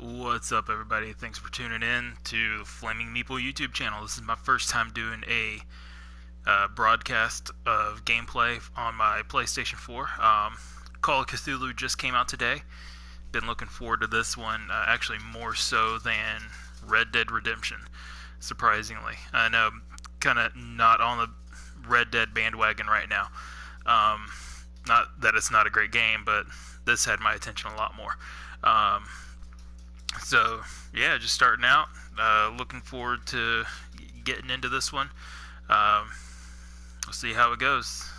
What's up, everybody? Thanks for tuning in to the Flaming Meeple YouTube channel. This is my first time doing a broadcast of gameplay on my PlayStation 4. Call of Cthulhu just came out today. Been looking forward to this one, actually more so than Red Dead Redemption, surprisingly. I know I'm kind of not on the Red Dead bandwagon right now. Not that it's not a great game, but this had my attention a lot more. So, yeah, just starting out. Looking forward to getting into this one. We'll see how it goes.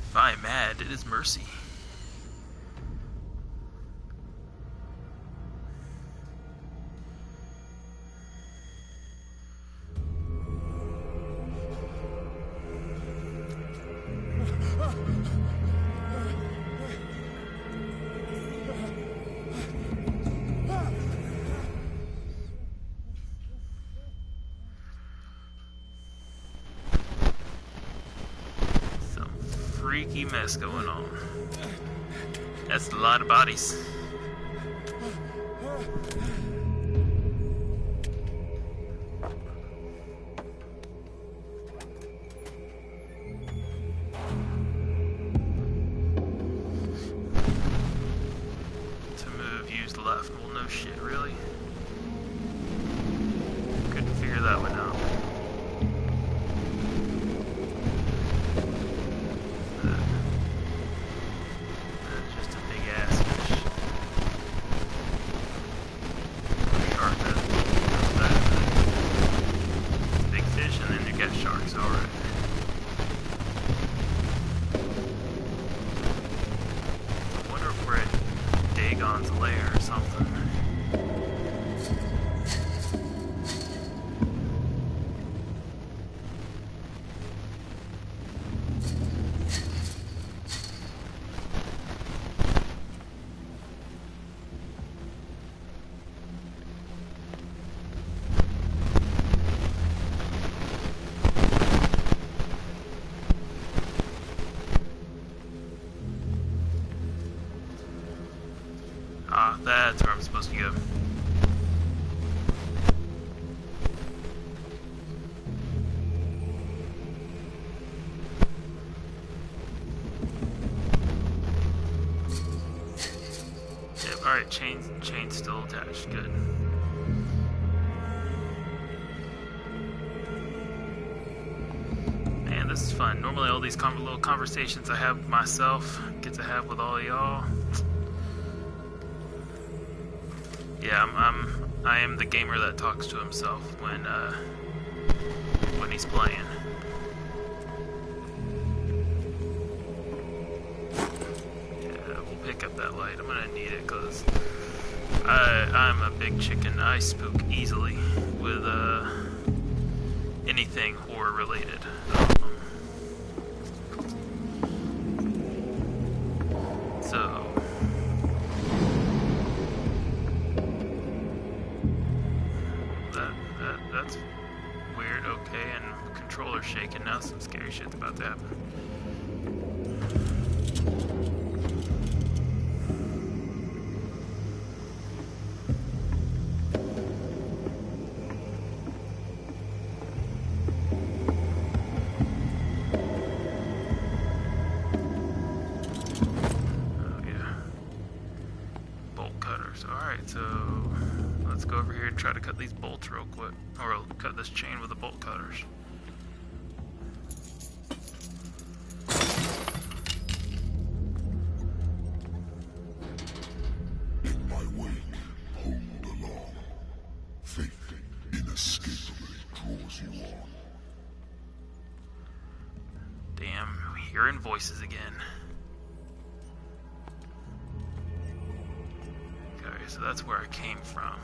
If I am mad, it is mercy. Freaky mess going on. That's a lot of bodies. To move, use left. Well, no shit, really? Couldn't figure that one out. Lair or something. That's where I'm supposed to go. Yep, alright, chain's still attached. Good. Man, this is fun. Normally all these little conversations I have with myself, get to have with all y'all. Yeah, I am the gamer that talks to himself when he's playing. Yeah, we'll pick up that light. I'm gonna need it because I'm a big chicken. I spook easily with anything horror related. So. That's weird. Okay, and controller's shaking now. Some scary shit's about to happen. Oh yeah, bolt cutters. All right, so. Let's go over here and try to cut these bolts real quick. Or I'll cut this chain with the bolt cutters. In my wake, hold along. Faith inescapably draws you on. Damn, we're hearing voices again. Okay, so that's where I came from.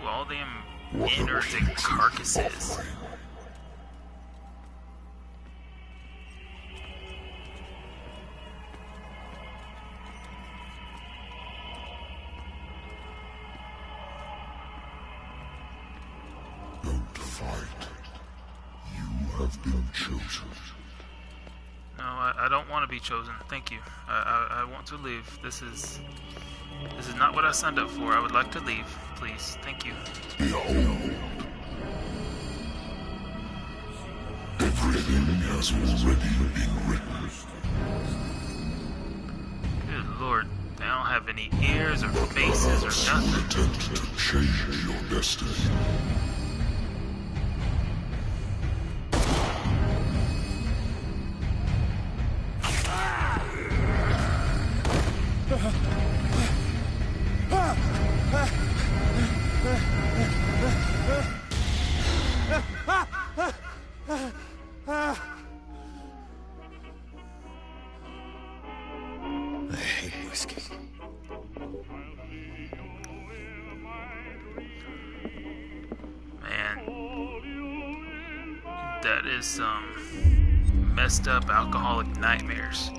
all them What innards and appears carcasses? offering? Don't fight. You have been chosen. No, I don't want to be chosen. Thank you. I want to leave. This is not what I signed up for. I would like to leave, please. Thank you. Behold. Everything has already been written. Good Lord. They don't have any ears or faces or You nothing. attempt to change your destiny. I hate whiskey. Man, that is some messed up alcoholic nightmares.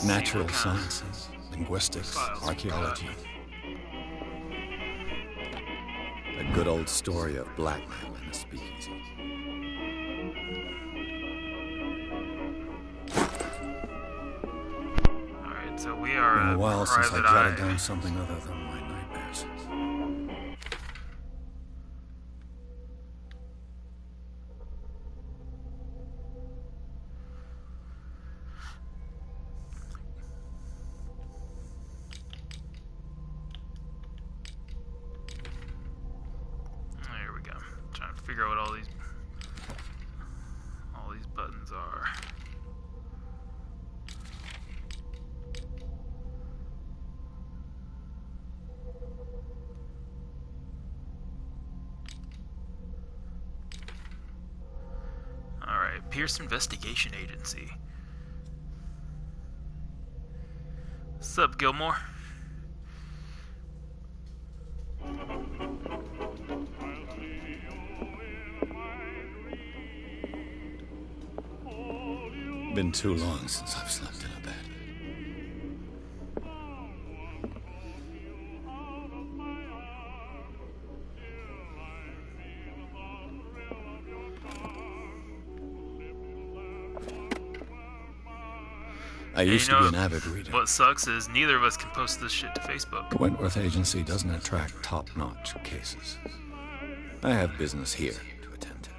Natural sciences, linguistics, files we archaeology. A good old story of blackmail in a speakeasy. Alright, so we are Been a while since I private jotted eye. down something other than my nightmares. There we go. Trying to figure out what all these buttons are. Alright, Pierce Investigation Agency. What's up, Gilmore? Been too long since I've slept in a bed. I used to be an avid reader. What sucks is neither of us can post this shit to Facebook. The Wentworth Agency doesn't attract top-notch cases. I have business here to attend to.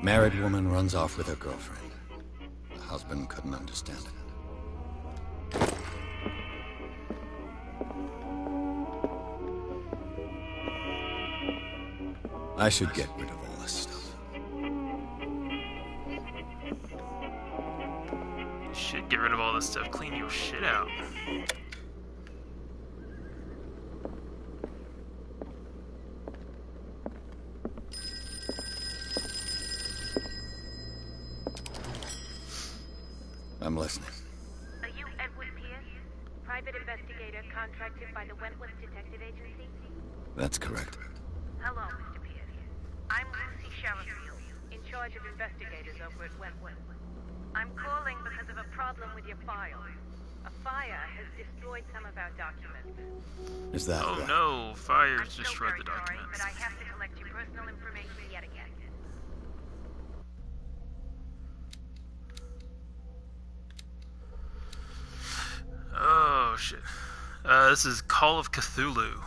Married woman runs off with her girlfriend. The husband couldn't understand it. I should get rid of all this stuff. You should get rid of all this stuff. Clean your shit out. I'm listening. Are you Edward Pierce, private investigator contracted by the Wentworth Detective Agency? That's correct. Hello, Mr. Pierce. I'm Lucy Sherifield, in charge of investigators over at Wentworth. I'm calling because of a problem with your file. A fire has destroyed some of our documents. Is that Oh right? no, fires I'm so destroyed very the sorry, documents. but I have to collect your personal information yet again. Oh shit. This is Call of Cthulhu.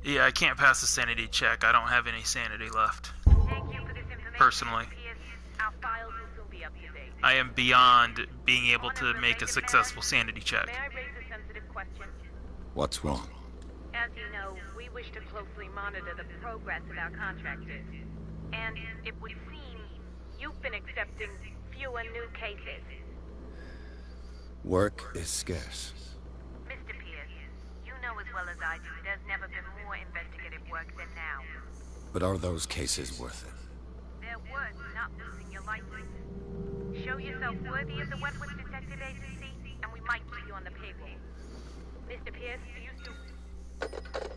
Yeah, I can't pass a sanity check. I don't have any sanity left. Thank you for this information, Personally. Mr. Pierce. Our files will soon be up to date. I am beyond being able On a to make a related successful matter, sanity check. May I raise a sensitive question? What's wrong? As you know, we wish to closely monitor the progress of our contractors. And it would seem you've been accepting fewer new cases. Work is scarce. Mr. Pierce, you know as well as I do, there's never been more investigative work than now. But are those cases worth it? They're worth not losing your license. Show yourself worthy of the Wentworth Detective Agency, and we might keep you on the payroll. Mr. Pierce, do you still...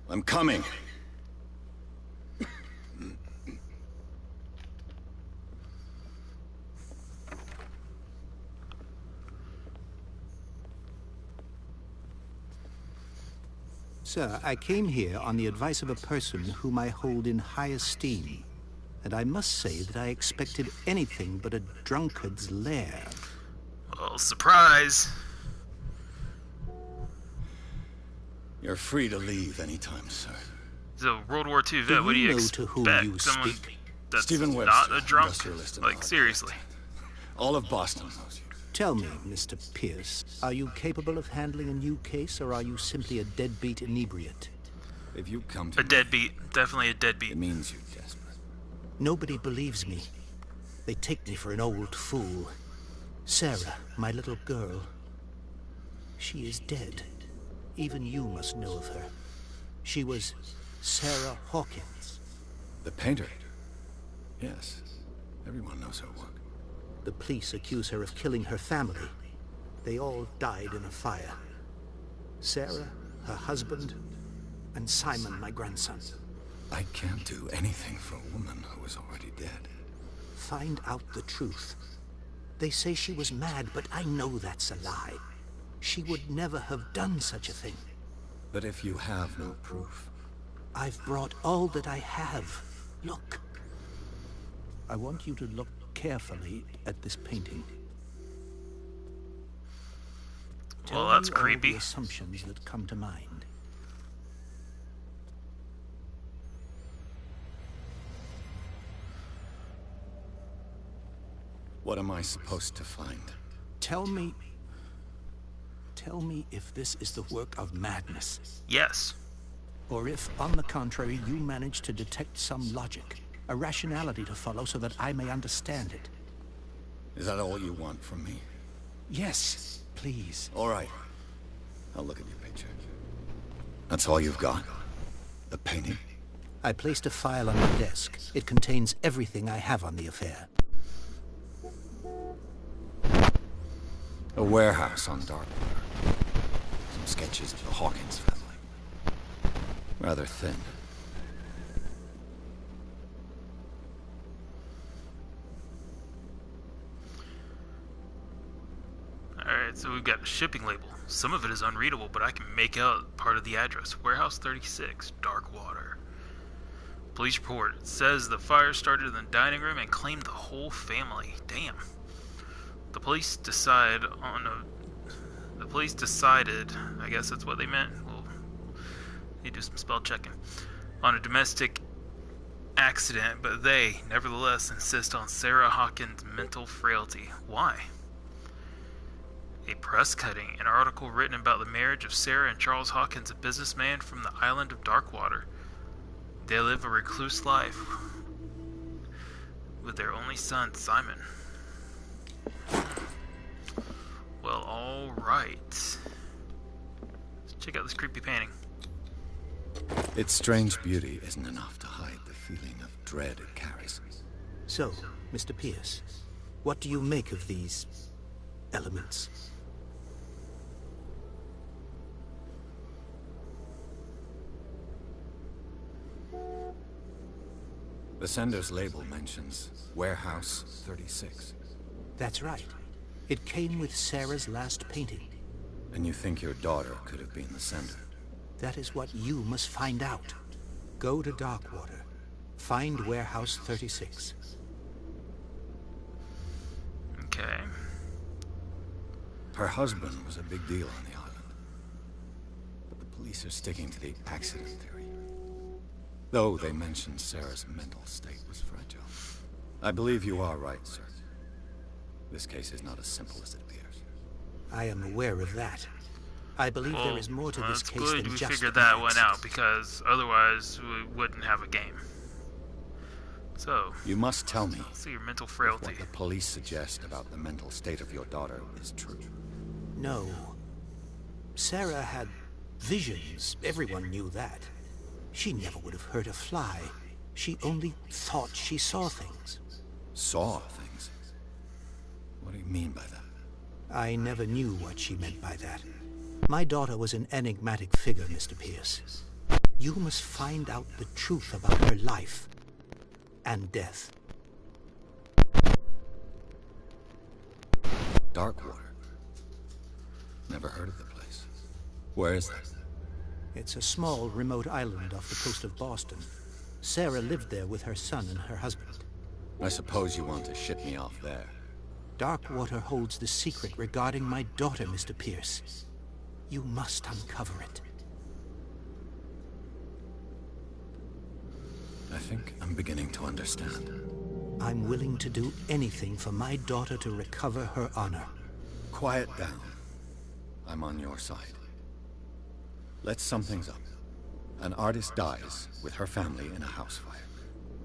I'm coming. Sir, I came here on the advice of a person whom I hold in high esteem. And I must say that I expected anything but a drunkard's lair. Well, surprise. You're free to leave anytime, sir. So, World War II vet, Do what do you you know expect? to whom you Someone speak? that's Stephen not Webster, a drunk? industrialist and Like, alcoholic. seriously. All of Boston knows you. Tell me, Mr. Pierce, are you capable of handling a new case, or are you simply a deadbeat inebriate? If you come to A me, deadbeat. Definitely a it deadbeat. means you're desperate. Nobody believes me. They take me for an old fool. Sarah, my little girl, she is dead. Even you must know of her. She was Sarah Hawkins. The painter? Yes. Everyone knows her work. The police accuse her of killing her family. They all died in a fire. Sarah, her husband, and Simon, my grandson. I can't do anything for a woman who is already dead. Find out the truth. They say she was mad, but I know that's a lie. She would never have done such a thing. But if you have no proof, I've brought all that I have. Look. I want you to look carefully at this painting. Well, Tell that's me all creepy. the assumptions that come to mind. what am I supposed to find? Tell me if this is the work of madness, Yes. or if, on the contrary, you manage to detect some logic, a rationality to follow so that I may understand it. Is that all you want from me? Yes, please. All right. I'll look at your picture. That's all you've got? The painting? I placed a file on my desk. It contains everything I have on the affair. A warehouse on Darkwater. Some sketches of the Hawkins family. Rather thin. Alright, so we've got a shipping label. Some of it is unreadable, but I can make out part of the address. Warehouse 36, Darkwater. Police report. It says the fire started in the dining room and claimed the whole family. Damn. The police decided, I guess that's what they meant. We'll need to do some spell checking. On a domestic accident, but they, nevertheless, insist on Sarah Hawkins' mental frailty. Why? A press cutting, an article written about the marriage of Sarah and Charles Hawkins, a businessman from the island of Darkwater. They live a recluse life with their only son, Simon. Well, alright. Let's check out this creepy painting. Its strange beauty isn't enough to hide the feeling of dread it carries. So, Mr. Pierce, what do you make of these elements? The sender's label mentions Warehouse 36. That's right. It came with Sarah's last painting. And you think your daughter could have been the sender? That is what you must find out. Go to Darkwater. Find Warehouse 36. Okay. Her husband was a big deal on the island. But the Police are sticking to the accident theory. Though they mentioned Sarah's mental state was fragile. I believe you are right, sir. This case is not as simple as it appears. I am aware of that. I believe Well, there is more to this it's case good than we just figured an that one out, accident. because otherwise we wouldn't have a game. So, You must tell me so your mental if frailty. what the police suggest about the mental state of your daughter is true. No. Sarah had visions. Everyone knew that. She never would have hurt a fly. She only thought she saw things. Saw things? What do you mean by that? I never knew what she meant by that. My daughter was an enigmatic figure, Mr. Pierce. You must find out the truth about her life and death. Darkwater. Never heard of the place. Where is that? It's a small, remote island off the coast of Boston. Sarah lived there with her son and her husband. I suppose you want to ship me off there. Darkwater holds the secret regarding my daughter, Mr. Pierce. You must uncover it. I think I'm beginning to understand. I'm willing to do anything for my daughter to recover her honor. Quiet down. I'm on your side. Let's sum things up. An artist dies with her family in a house fire.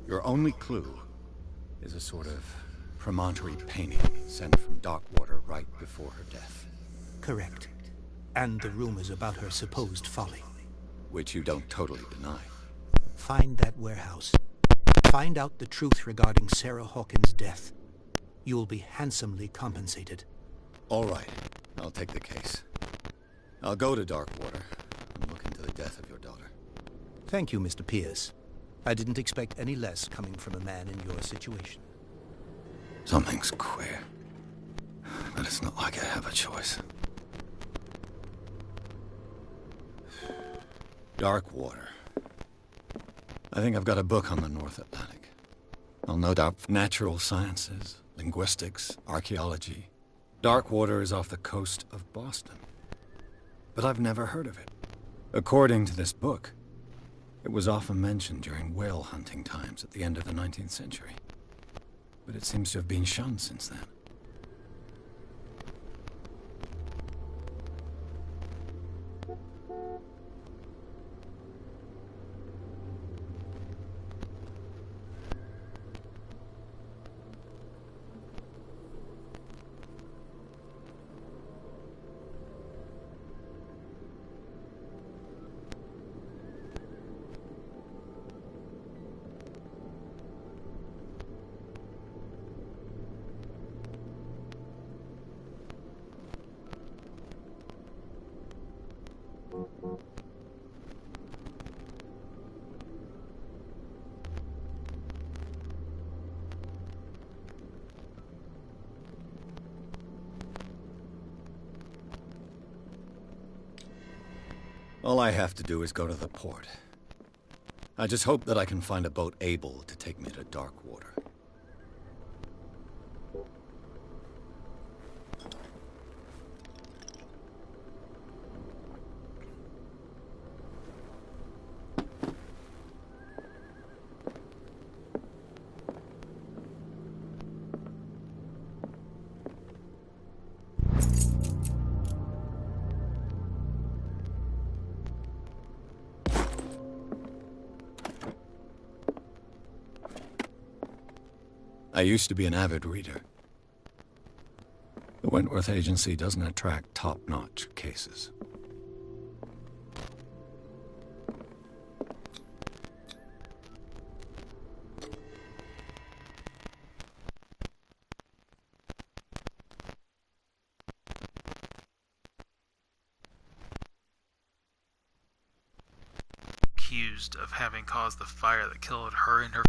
Your only clue is a sort of promontory painting sent from Darkwater right before her death. Correct. And the rumors about her supposed folly. Which you don't totally deny. Find that warehouse. Find out the truth regarding Sarah Hawkins' death. You'll be handsomely compensated. All right. I'll take the case. I'll go to Darkwater and look into the death of your daughter. Thank you, Mr. Pierce. I didn't expect any less coming from a man in your situation. Something's queer. But it's not like I have a choice. Darkwater. I think I've got a book on the North Atlantic. I'll no doubt natural sciences, linguistics, archaeology. Darkwater is off the coast of Boston. But I've never heard of it. According to this book, it was often mentioned during whale hunting times at the end of the 19th century. But it seems to have been shunned since then. All I have to do is go to the port. I just hope that I can find a boat able to take me to Darkwater. I used to be an avid reader. The Wentworth Agency doesn't attract top-notch cases. Accused of having caused the fire that killed her and her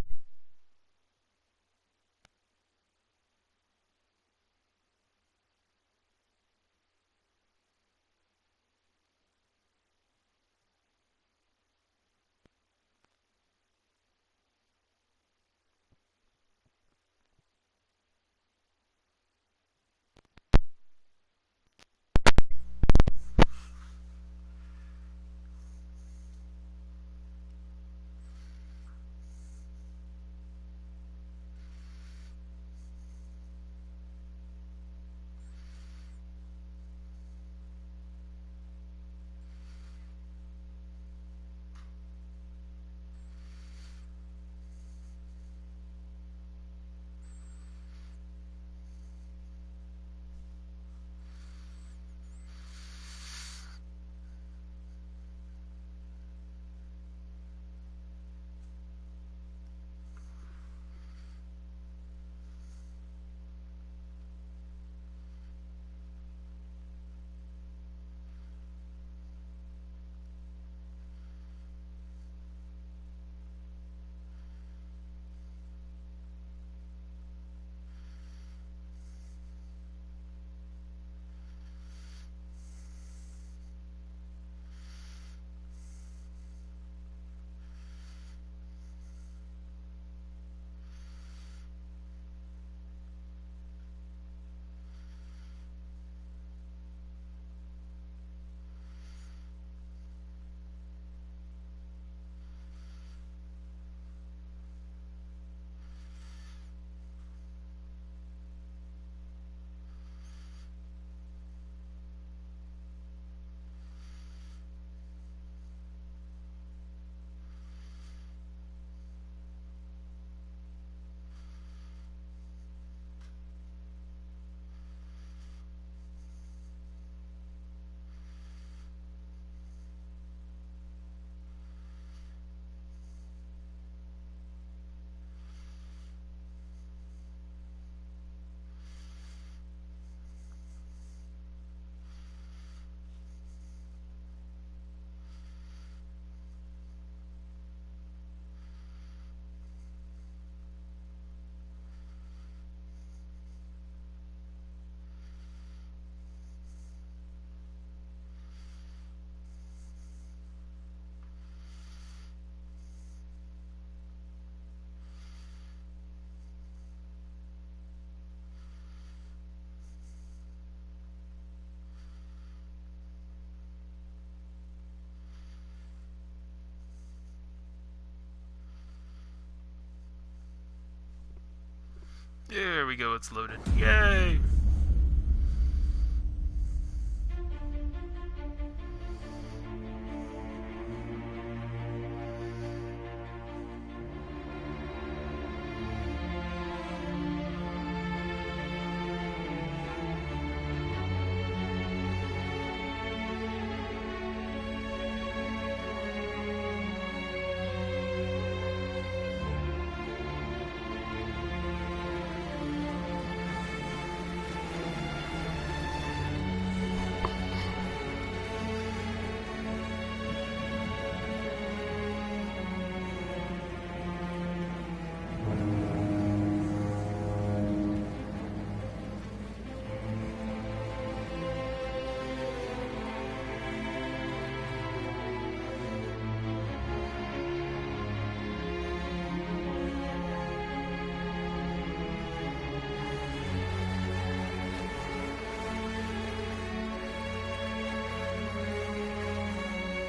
There we go, it's loaded. Yay!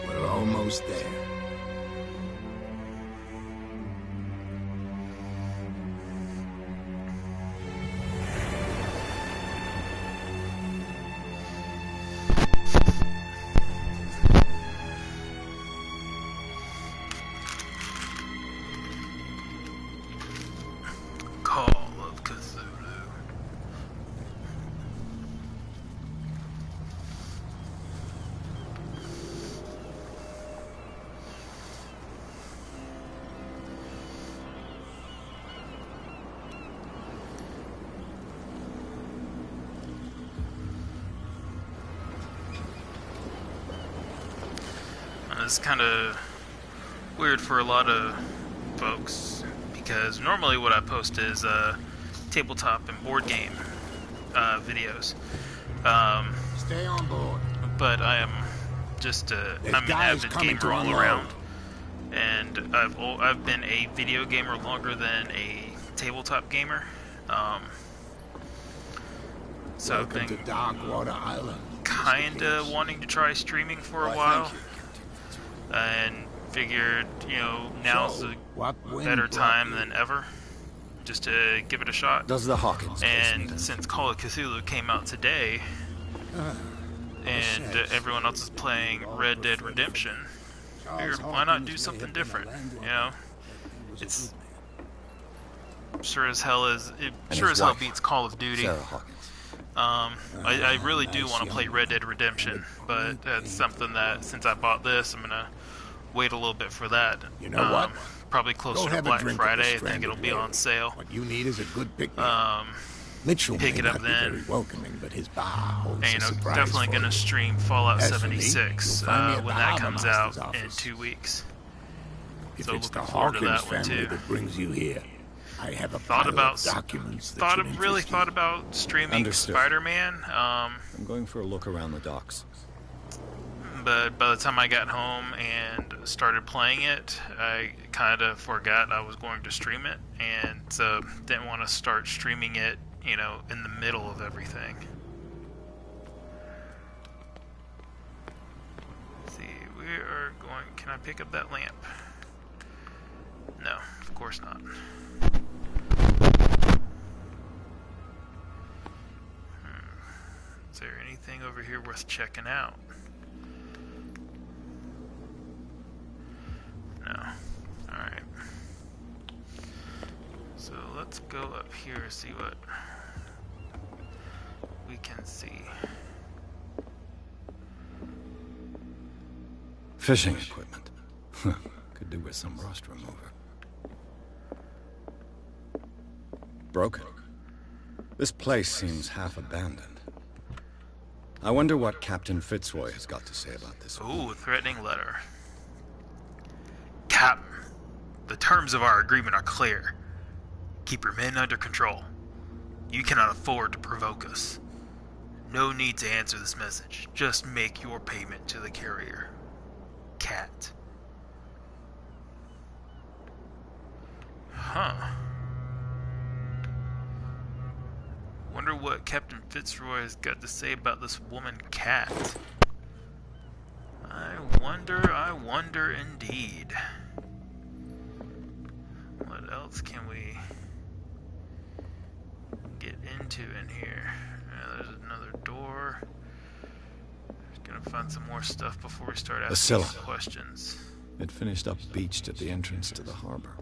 We're almost there. Call of Cthulhu. It's kind of weird for a lot of folks because normally what I post is tabletop and board game videos. Stay on board. But I am just I'm an guys avid coming to gamer all unload. around, and I've been a video gamer longer than a tabletop gamer. So I've Welcome been to Darkwater Island. kinda wanting to try streaming for a while, and figured, you know, now's a better time than ever just to give it a shot. Does the Hawkins case need And it? since Call of Cthulhu came out today, and everyone else is playing Red Dead Redemption, figured why not do something different? You know, it's sure as hell his wife, beats Call of Duty. Sarah Hawkins. I really do want to play Red Dead Redemption, but that's something that since I bought this, I'm gonna wait a little bit for that. You know what? Probably closer Go to have a Black drink at the Friday. I think Stranded it'll be Whale. on sale. What you need is a good picnic. Mitchell Pick may it up not be then. very welcoming, but his bar holds And, a you know, surprise definitely for gonna you. stream Fallout As for me, 76 you'll find me at when the that Harbor comes Master's out in office. 2 weeks. If so it's the looking forward to Hawkins that one, family too. that brings you here, I have a Thought pile about of documents that thought should really interest thought you. about streaming Understood. Spider-Man. I'm going for a look around the docks. But by the time I got home and started playing it, I kind of forgot I was going to stream it, and so didn't want to start streaming it, you know, in the middle of everything. Let's see, we are going. Can I pick up that lamp? No, of course not. Is there anything over here worth checking out? No. Alright. So let's go up here and see what we can see. Fishing equipment. Could do with some rust remover. Broken. This place seems half abandoned. I wonder what Captain Fitzroy has got to say about this. Ooh, a threatening letter. Captain, the terms of our agreement are clear. Keep your men under control. You cannot afford to provoke us. No need to answer this message. Just make your payment to the carrier. Cat. Huh. Wonder what Captain Fitzroy has got to say about this woman Cat. I wonder indeed. What else can we get into in here? There's another door. Gonna find some more stuff before we start asking Scylla. some questions. It finished up beached at the entrance to the harbor.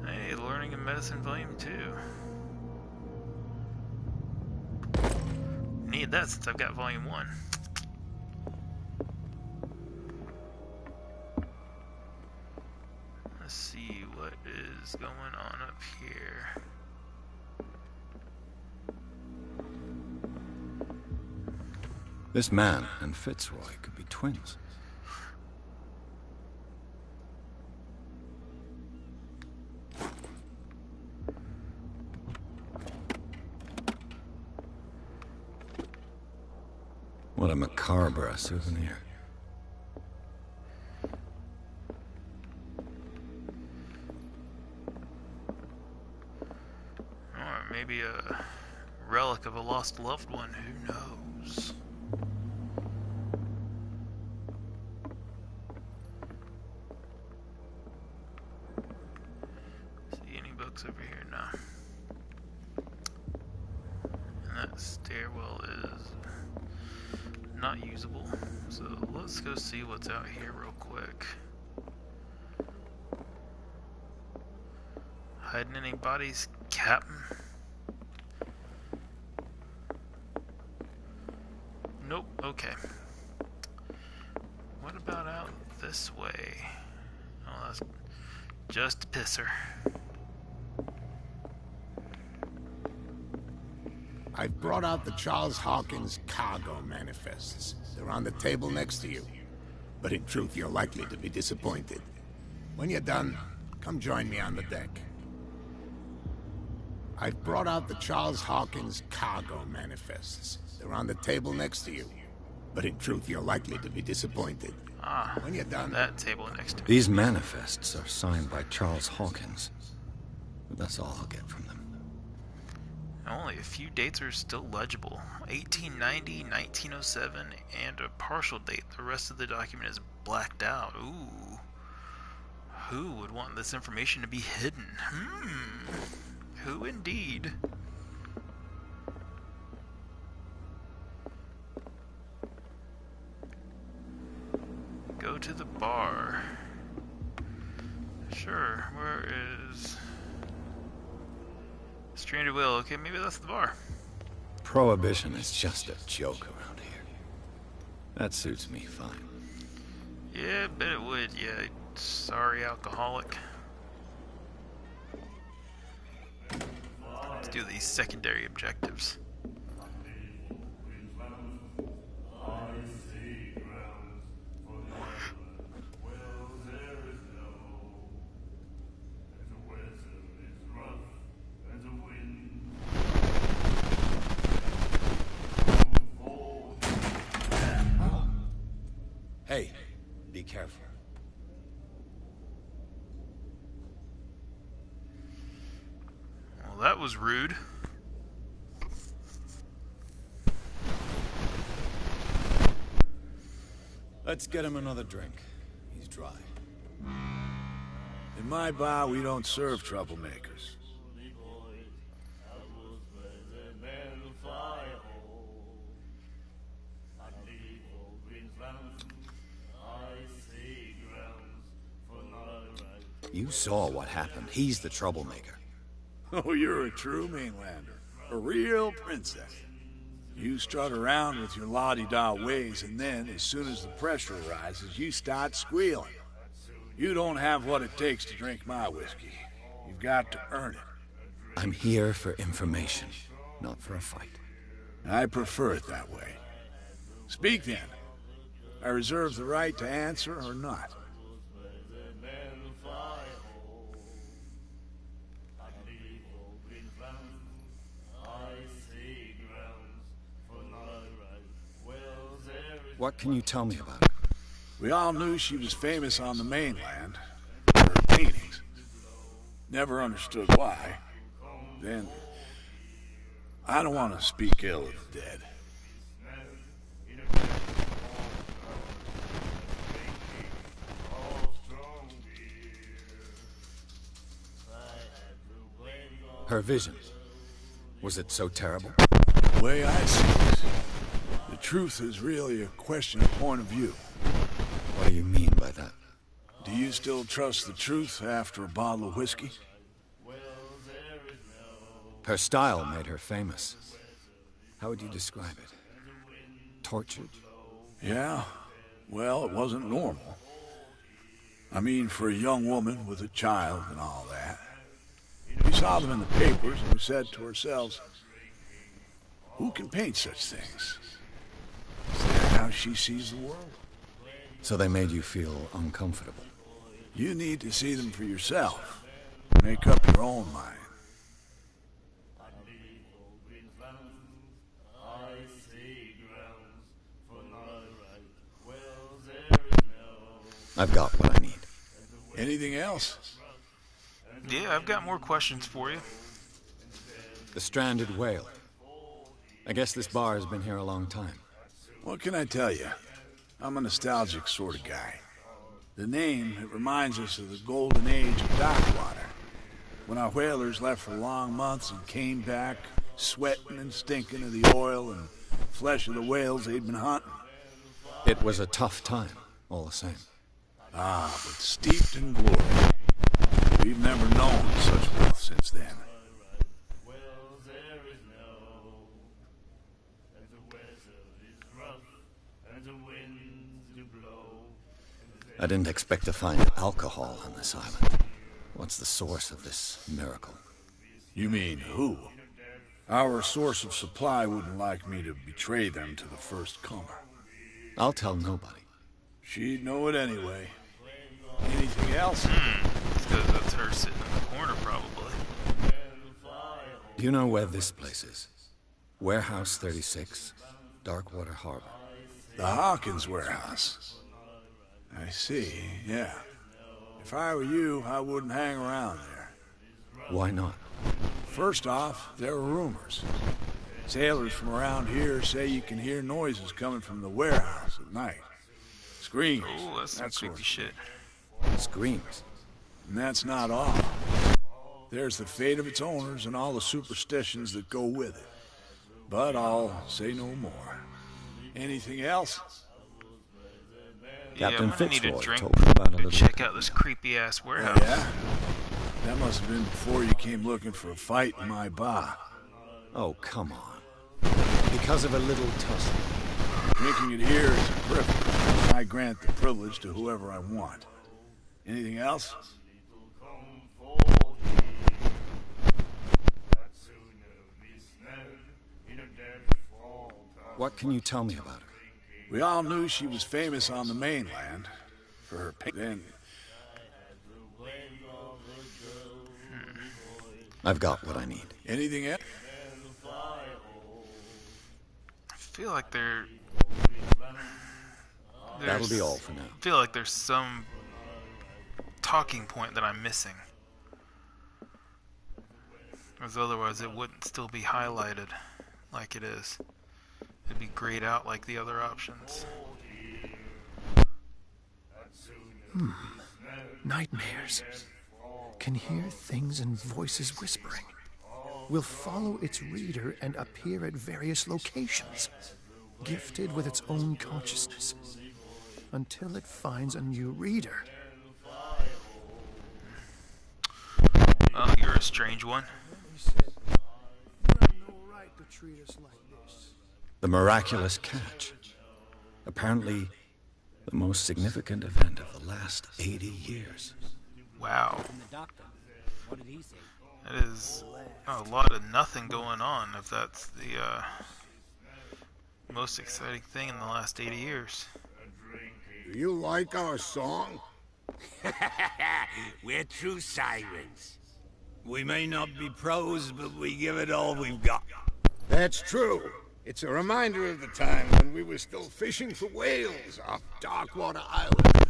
Hey, Learning in Medicine Volume 2. Need that since I've got Volume 1. Let's see what is going on up here. This man and Fitzroy could be twins. What a macabre souvenir. Or maybe a relic of a lost loved one, who knows? See any books over here? No. And that stairwell is not usable, so let's go see what's out here real quick. Hiding any bodies, Captain? Nope, okay. What about out this way? Oh, that's just a pisser. I've brought out the Charles Hawkins cargo manifests. They're on the table next to you. But in truth, you're likely to be disappointed. When you're done, come join me on the deck. I've brought out the Charles Hawkins cargo manifests. They're on the table next to you. But in truth, you're likely to be disappointed. Ah, When you're done, that table next to me. These manifests are signed by Charles Hawkins. But that's all I'll get from them. Only a few dates are still legible. 1890, 1907, and a partial date. The rest of the document is blacked out. Ooh. Who would want this information to be hidden? Who indeed? Go to the bar. Sure, where is... Stranded Will. Okay, maybe that's the bar. Prohibition is just a joke around here. That suits me fine. Yeah, I bet it would. Yeah, sorry, alcoholic. Let's do these secondary objectives. Hey, be careful. Well, that was rude. Let's get him another drink. He's dry. In my bar, we don't serve troublemakers. You saw what happened. He's the troublemaker. Oh, you're a true mainlander. A real princess. You strut around with your la-di-da ways, and then, as soon as the pressure rises, you start squealing. You don't have what it takes to drink my whiskey. You've got to earn it. I'm here for information, not for a fight. I prefer it that way. Speak then. I reserve the right to answer or not. What can you tell me about her? We all knew she was famous on the mainland for her paintings. Never understood why. Then, I don't want to speak ill of the dead. Her vision. Was it so terrible? The way I see it, the truth is really a question of point of view. What do you mean by that? Do you still trust the truth after a bottle of whiskey? Her style made her famous. How would you describe it? Tortured? Yeah. Well, it wasn't normal. I mean, for a young woman with a child and all that. We saw them in the papers and we said to ourselves, who can paint such things? Is that how she sees the world? So they made you feel uncomfortable. You need to see them for yourself. Make up your own mind. I've got what I need. Anything else? Yeah, I've got more questions for you. The stranded whale. I guess this bar has been here a long time. What can I tell you? I'm a nostalgic sort of guy. The name, it reminds us of the golden age of dockwater. When our whalers left for long months and came back, sweating and stinking of the oil and flesh of the whales they'd been hunting. It was a tough time, all the same. Ah, but steeped in glory. We've never known such wealth since then. I didn't expect to find alcohol on this island. What's the source of this miracle? You mean who? Our source of supply wouldn't like me to betray them to the first comer. I'll tell nobody. She'd know it anyway. Anything else? It's because that's her sitting in the corner, probably. Do you know where this place is? Warehouse 36, Darkwater Harbor. The Hawkins warehouse. I see, yeah. If I were you, I wouldn't hang around there. Why not? First off, there are rumors. Sailors from around here say you can hear noises coming from the warehouse at night. Screams. Oh, that's some that sort creepy of shit. Screams. And that's not all. There's the fate of its owners and all the superstitions that go with it. But I'll say no more. Anything else? Yeah, Captain I'm gonna need a Fitzroy drink told me about a to little... check out this creepy-ass warehouse. Yeah? That must have been before you came looking for a fight in my bar. Oh, come on. Because of a little tussle. Drinking it here is a privilege. I grant the privilege to whoever I want. Anything else? What can you tell me about her? We all knew she was famous on the mainland for her then. I've got what I need. Anything else? I feel like That'll be all for now. I feel like there's some talking point that I'm missing. Because otherwise it wouldn't still be highlighted like it is. It'd be grayed out like the other options. Nightmares. Can hear things and voices whispering. Will follow its reader and appear at various locations, gifted with its own consciousness, until it finds a new reader. Oh, you're a strange one. The miraculous catch. Apparently, the most significant event of the last 80 years. Wow. That is a lot of nothing going on, if that's the most exciting thing in the last 80 years. Do you like our song? We're true sirens. We may not be pros, but we give it all we've got. That's true. It's a reminder of the time when we were still fishing for whales off Darkwater Island.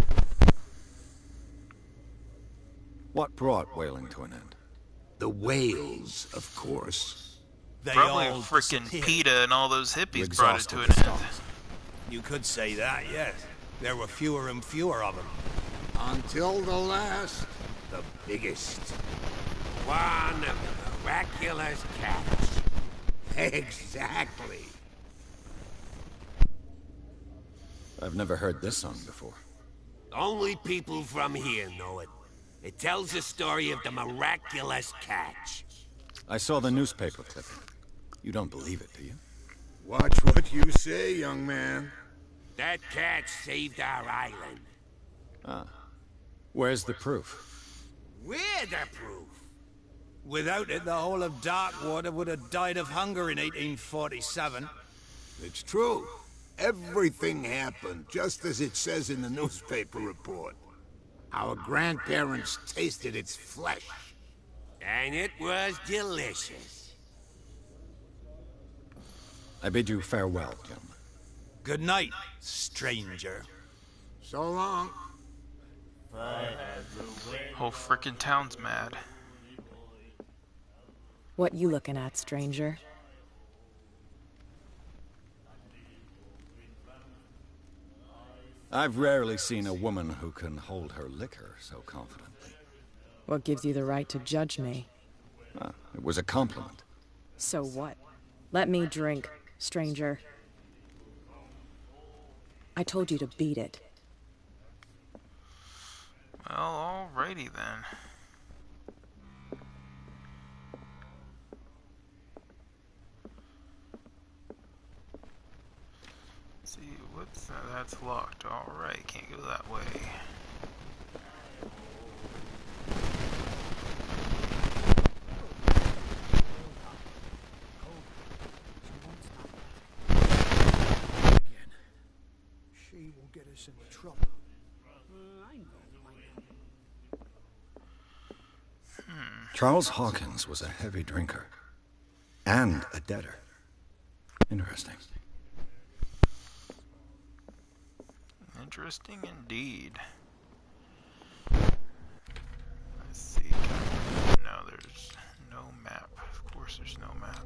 What brought whaling to an end? The whales, of course. They Probably all frickin' disappeared. PETA and all those hippies You brought it to an exhausted end. the stocks. You could say that, yes. There were fewer and fewer of them. Until the last. The biggest. One miraculous catch. Exactly. I've never heard this song before. Only people from here know it. It tells the story of the miraculous catch. I saw the newspaper clipping. You don't believe it, do you? Watch what you say, young man. That catch saved our island. Ah. Where's the proof? We're the proof. Without it, the whole of Darkwater would have died of hunger in 1847. It's true. Everything happened just as it says in the newspaper report. Our grandparents tasted its flesh. And it was delicious. I bid you farewell, gentlemen. Good night, stranger. So long. Whole frickin' town's mad. What you looking at, stranger? I've rarely seen a woman who can hold her liquor so confidently. What gives you the right to judge me? Ah, it was a compliment. So what? Let me drink, stranger. I told you to beat it. Well, alrighty then. Let's see, what's that? That's locked. Alright, can't go that way. She will get us into trouble. Charles Hawkins was a heavy drinker. And a debtor. Interesting. Interesting indeed. Let's see. No, there's no map. Of course there's no map.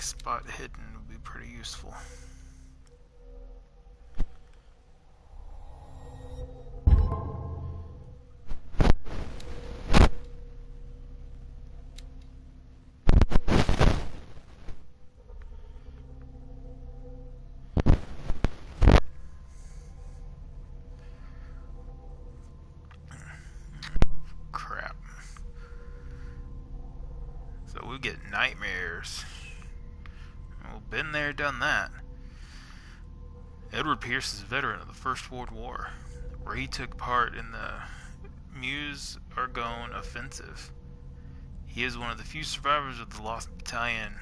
Spot hidden would be pretty useful. Crap. So we get nightmares. Well, been there, done that. Edward Pierce is a veteran of the First World War, where he took part in the Meuse-Argonne offensive. He is one of the few survivors of the Lost Battalion,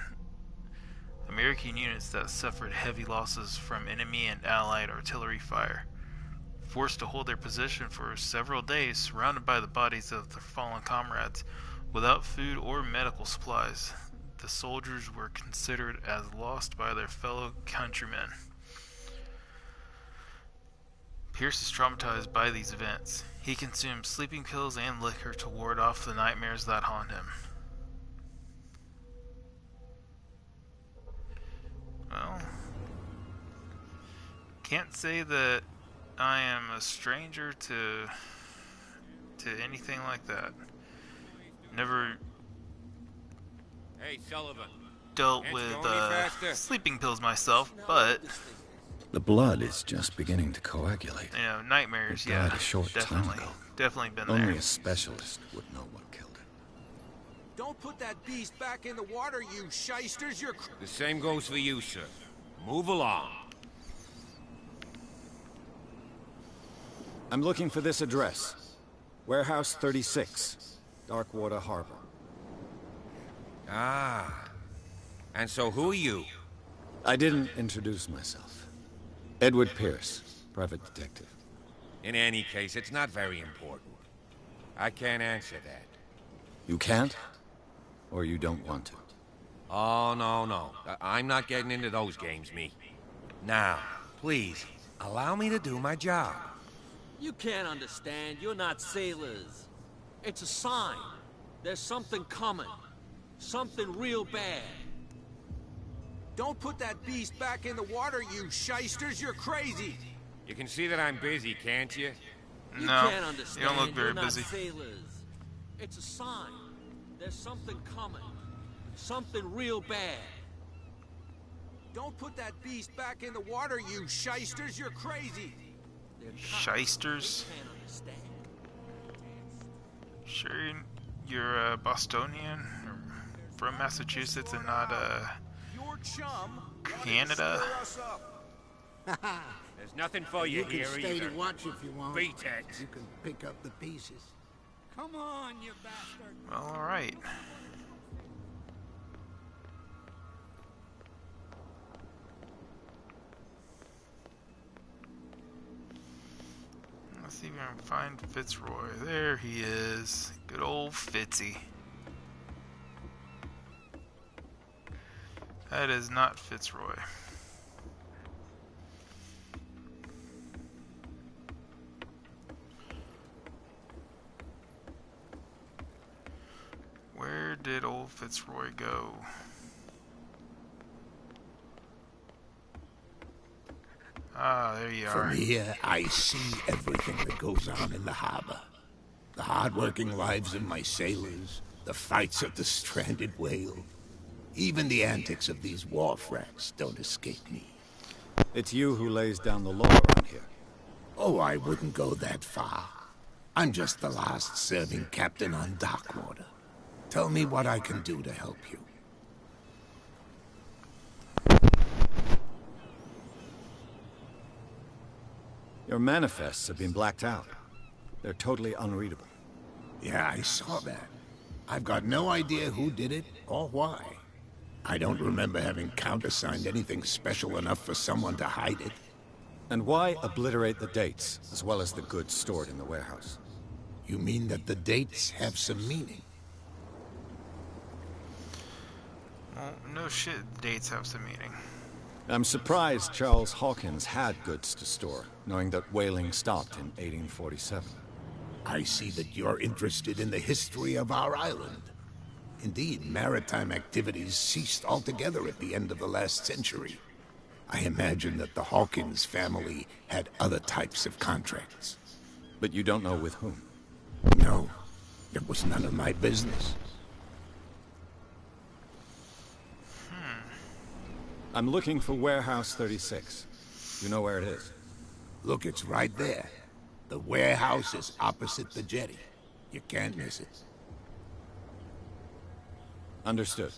American units that suffered heavy losses from enemy and Allied artillery fire. Forced to hold their position for several days, surrounded by the bodies of their fallen comrades, without food or medical supplies, the soldiers were considered as lost by their fellow countrymen. Pierce is traumatized by these events. He consumes sleeping pills and liquor to ward off the nightmares that haunt him. Well, can't say that I am a stranger to anything like that. Never Hey, Sullivan. dealt with sleeping pills myself, but The blood is just beginning to coagulate. you know, nightmares, It yeah, died a short time definitely, ago. definitely been Only there. a specialist would know what killed it. Don't put that beast back in the water, you shysters. You're... The same goes for you, sir. Move along. I'm looking for this address. Warehouse 36, Darkwater Harbor. Ah. And so who are you? I didn't introduce myself. Edward Pierce, private detective. In any case, it's not very important. I can't answer that. You can't? Or you don't want to? Oh, no. I'm not getting into those games, me. Now, please, allow me to do my job. You can't understand. You're not sailors. It's a sign. There's something coming. Something real bad. Don't put that beast back in the water, you shysters. You're crazy. You can see that I'm busy, can't you? You No, can't understand. you don't look very You're not busy. sailors. It's a sign. There's something coming. Something real bad. Don't put that beast back in the water, you shysters. You're crazy. Shysters? They can't understand. Sure, you're a Bostonian or from Massachusetts and not Your chum Canada. There's nothing for you, You can here stay either. to watch if you want. Beat it. You can pick up the pieces. Come on, you bastard. Well, alright. Let's see if I can find Fitzroy. There he is. Good old Fitzy. That is not Fitzroy. Where did old Fitzroy go? Ah, there you are. From here, I see everything that goes on in the harbor. The hard-working lives of my sailors, the fights of the stranded whale. Even the antics of these wharf rats don't escape me. It's you who lays down the law around here. Oh, I wouldn't go that far. I'm just the last serving captain on Darkwater. Tell me what I can do to help you. Your manifests have been blacked out. They're totally unreadable. Yeah, I saw that. I've got no idea who did it or why. I don't remember having countersigned anything special enough for someone to hide it. And why obliterate the dates, as well as the goods stored in the warehouse? You mean that the dates have some meaning? Well, no shit, dates have some meaning. I'm surprised Charles Hawkins had goods to store, knowing that whaling stopped in 1847. I see that you're interested in the history of our island. Indeed, maritime activities ceased altogether at the end of the last century. I imagine that the Hawkins family had other types of contracts. But you don't know with whom? No, it was none of my business. I'm looking for Warehouse 36. You know where it is? Look, it's right there. The warehouse is opposite the jetty. You can't miss it. Understood.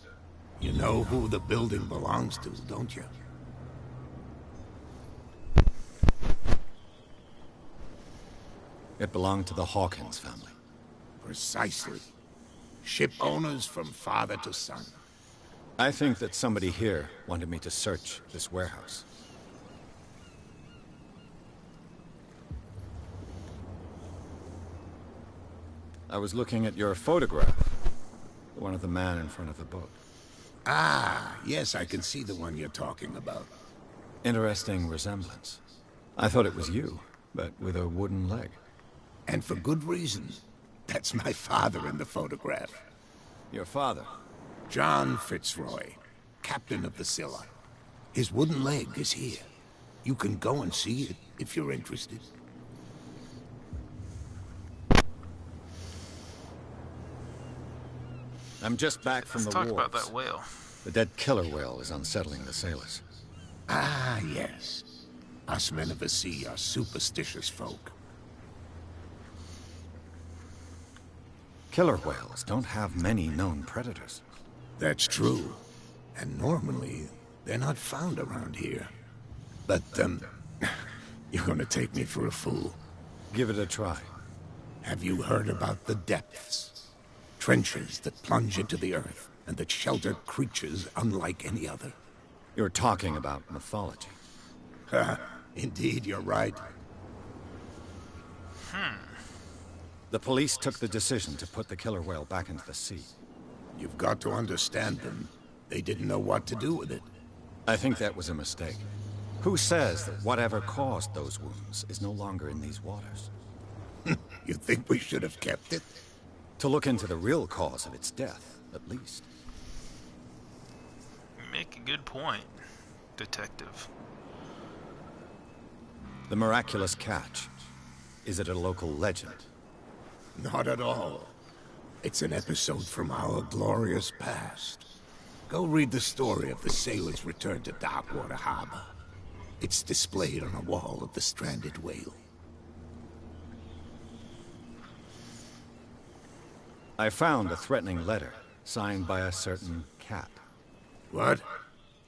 You know who the building belongs to, don't you? It belonged to the Hawkins family. Precisely. Ship owners from father to son. I think that somebody here wanted me to search this warehouse. I was looking at your photograph. The one of the man in front of the boat. Ah, yes, I can see the one you're talking about. Interesting resemblance. I thought it was you, but with a wooden leg. And for good reason. That's my father in the photograph. Your father? John Fitzroy, captain of the Scylla. His wooden leg is here. You can go and see it if you're interested. I'm just back from Let's the talk wars. about that whale. The dead killer whale is unsettling the sailors. Ah, yes. Us men of the sea are superstitious folk. Killer whales don't have many known predators. That's true. And normally, they're not found around here. But, you're gonna take me for a fool. Give it a try. Have you heard about the depths? Trenches that plunge into the earth. and that shelter creatures unlike any other. You're talking about mythology. Ha! Indeed, you're right. The police took the decision to put the killer whale back into the sea. You've got to understand them. They didn't know what to do with it. I think that was a mistake. Who says that whatever caused those wounds is no longer in these waters? You think we should have kept it? To look into the real cause of its death, at least. You make a good point, detective. The miraculous catch. Is it a local legend? Not at all. It's an episode from our glorious past. Go read the story of the sailor's return to Darkwater Harbor. It's displayed on a wall of the stranded whale. I found a threatening letter, signed by a certain cat. What?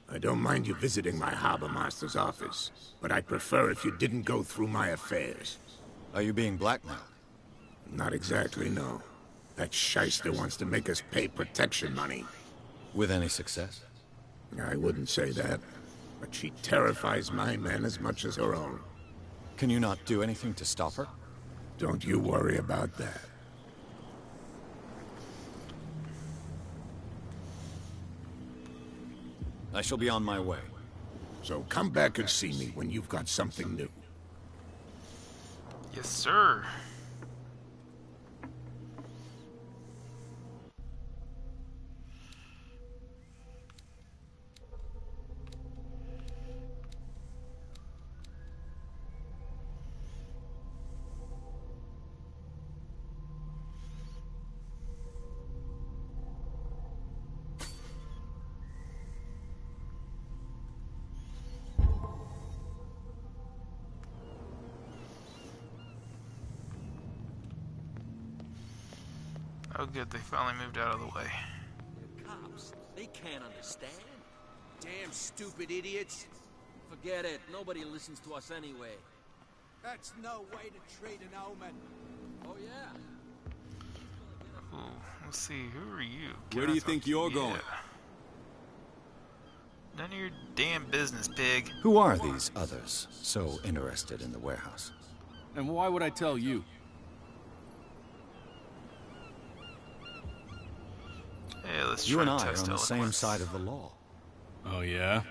I don't mind you visiting my harbor master's office, but I'd prefer if you didn't go through my affairs. Are you being blackmailed? Not exactly, no. That shyster wants to make us pay protection money. With any success? I wouldn't say that, but she terrifies my men as much as her own. Can you not do anything to stop her? Don't you worry about that. I shall be on my way. So come back and see me when you've got something new. Yes, sir. Oh good, they finally moved out of the way. Cops, they can't understand. Damn stupid idiots. Forget it, nobody listens to us anyway. That's no way to treat an omen. Oh yeah? Ooh, let's see, who are you? Where do you think you're going? None of your damn business, pig. Who are these others so interested in the warehouse? And why would I tell you? Hey, let's You try and to I are on test the same eloquence. side of the law. Oh, yeah?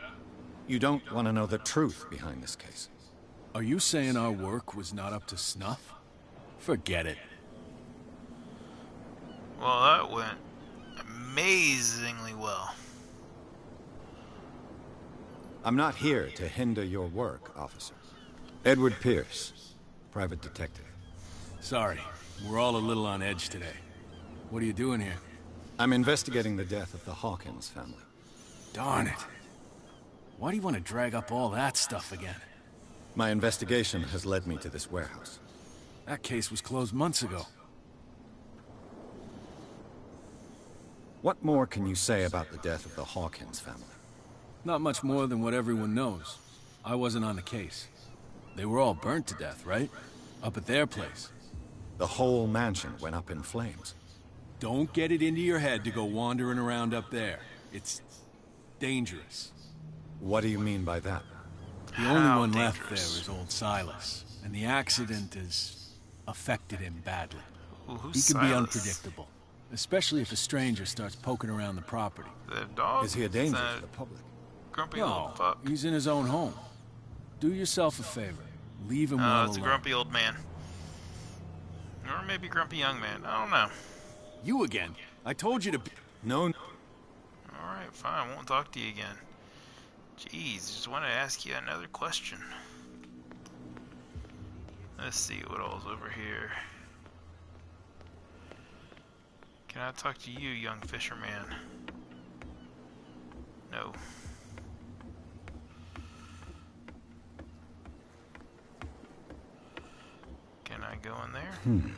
You don't want to know the truth behind this case. Are you saying our work was not up to snuff? Forget it. Well, that went amazingly well. I'm not here to hinder your work, officer. Edward Pierce, private detective. Sorry, we're all a little on edge today. What are you doing here? I'm investigating the death of the Hawkins family. Darn it. Why do you want to drag up all that stuff again? My investigation has led me to this warehouse. That case was closed months ago. What more can you say about the death of the Hawkins family? Not much more than what everyone knows. I wasn't on the case. They were all burnt to death, right? Up at their place. The whole mansion went up in flames. Don't get it into your head to go wandering around up there. It's dangerous. What do you mean by that? The only How one left there dangerous? is old Silas, and the accident has affected him badly. Ooh, who's He can be Silas? unpredictable, especially if a stranger starts poking around the property. The dog? Is he a danger That to the public? grumpy No, old fuck? he's in his own home. Do yourself a favor. Leave him well It's a alone. grumpy old man. Or maybe grumpy young man. I don't know. You again. I told you to be... No. Alright, fine. I won't talk to you again. Jeez, just want to ask you another question. Let's see what all's over here. Can I talk to you, young fisherman? No. Can I go in there?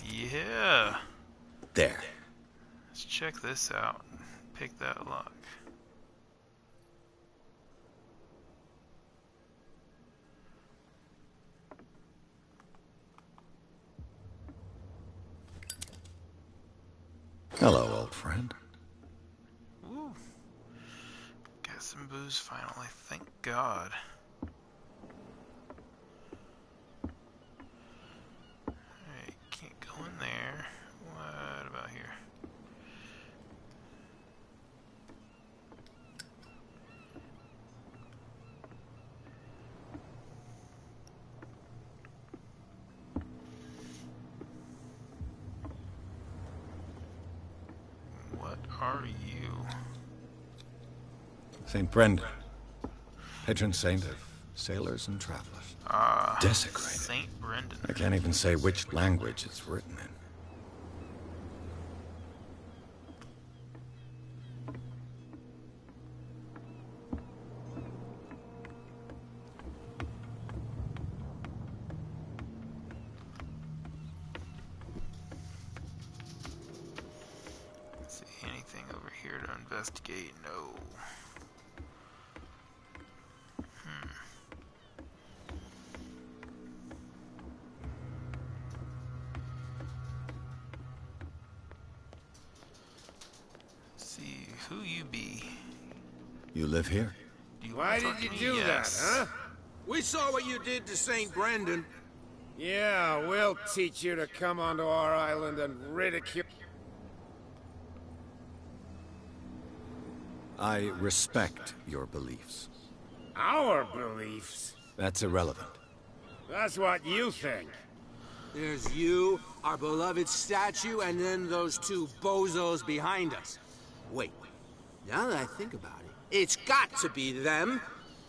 Yeah. There. Let's check this out. Pick that lock. Hello, old friend. Woo. Got some booze finally, thank God. Alright, can't go in there. What about here? What are you? St. Brendan, patron saint of sailors and travelers. Desecrated. St. Brendan. I can't even say which language it's written in. See anything over here to investigate? No. See who you be. You live here? Do you Why wanna talk did to you me? do Yes. that, huh? We saw what you did to St. Brendan. Yeah, we'll teach you to come onto our island and ridicule. I respect your beliefs. Our beliefs? That's irrelevant. That's what you think. There's you, our beloved statue, and then those two bozos behind us. Wait, now that I think about it, it's got to be them.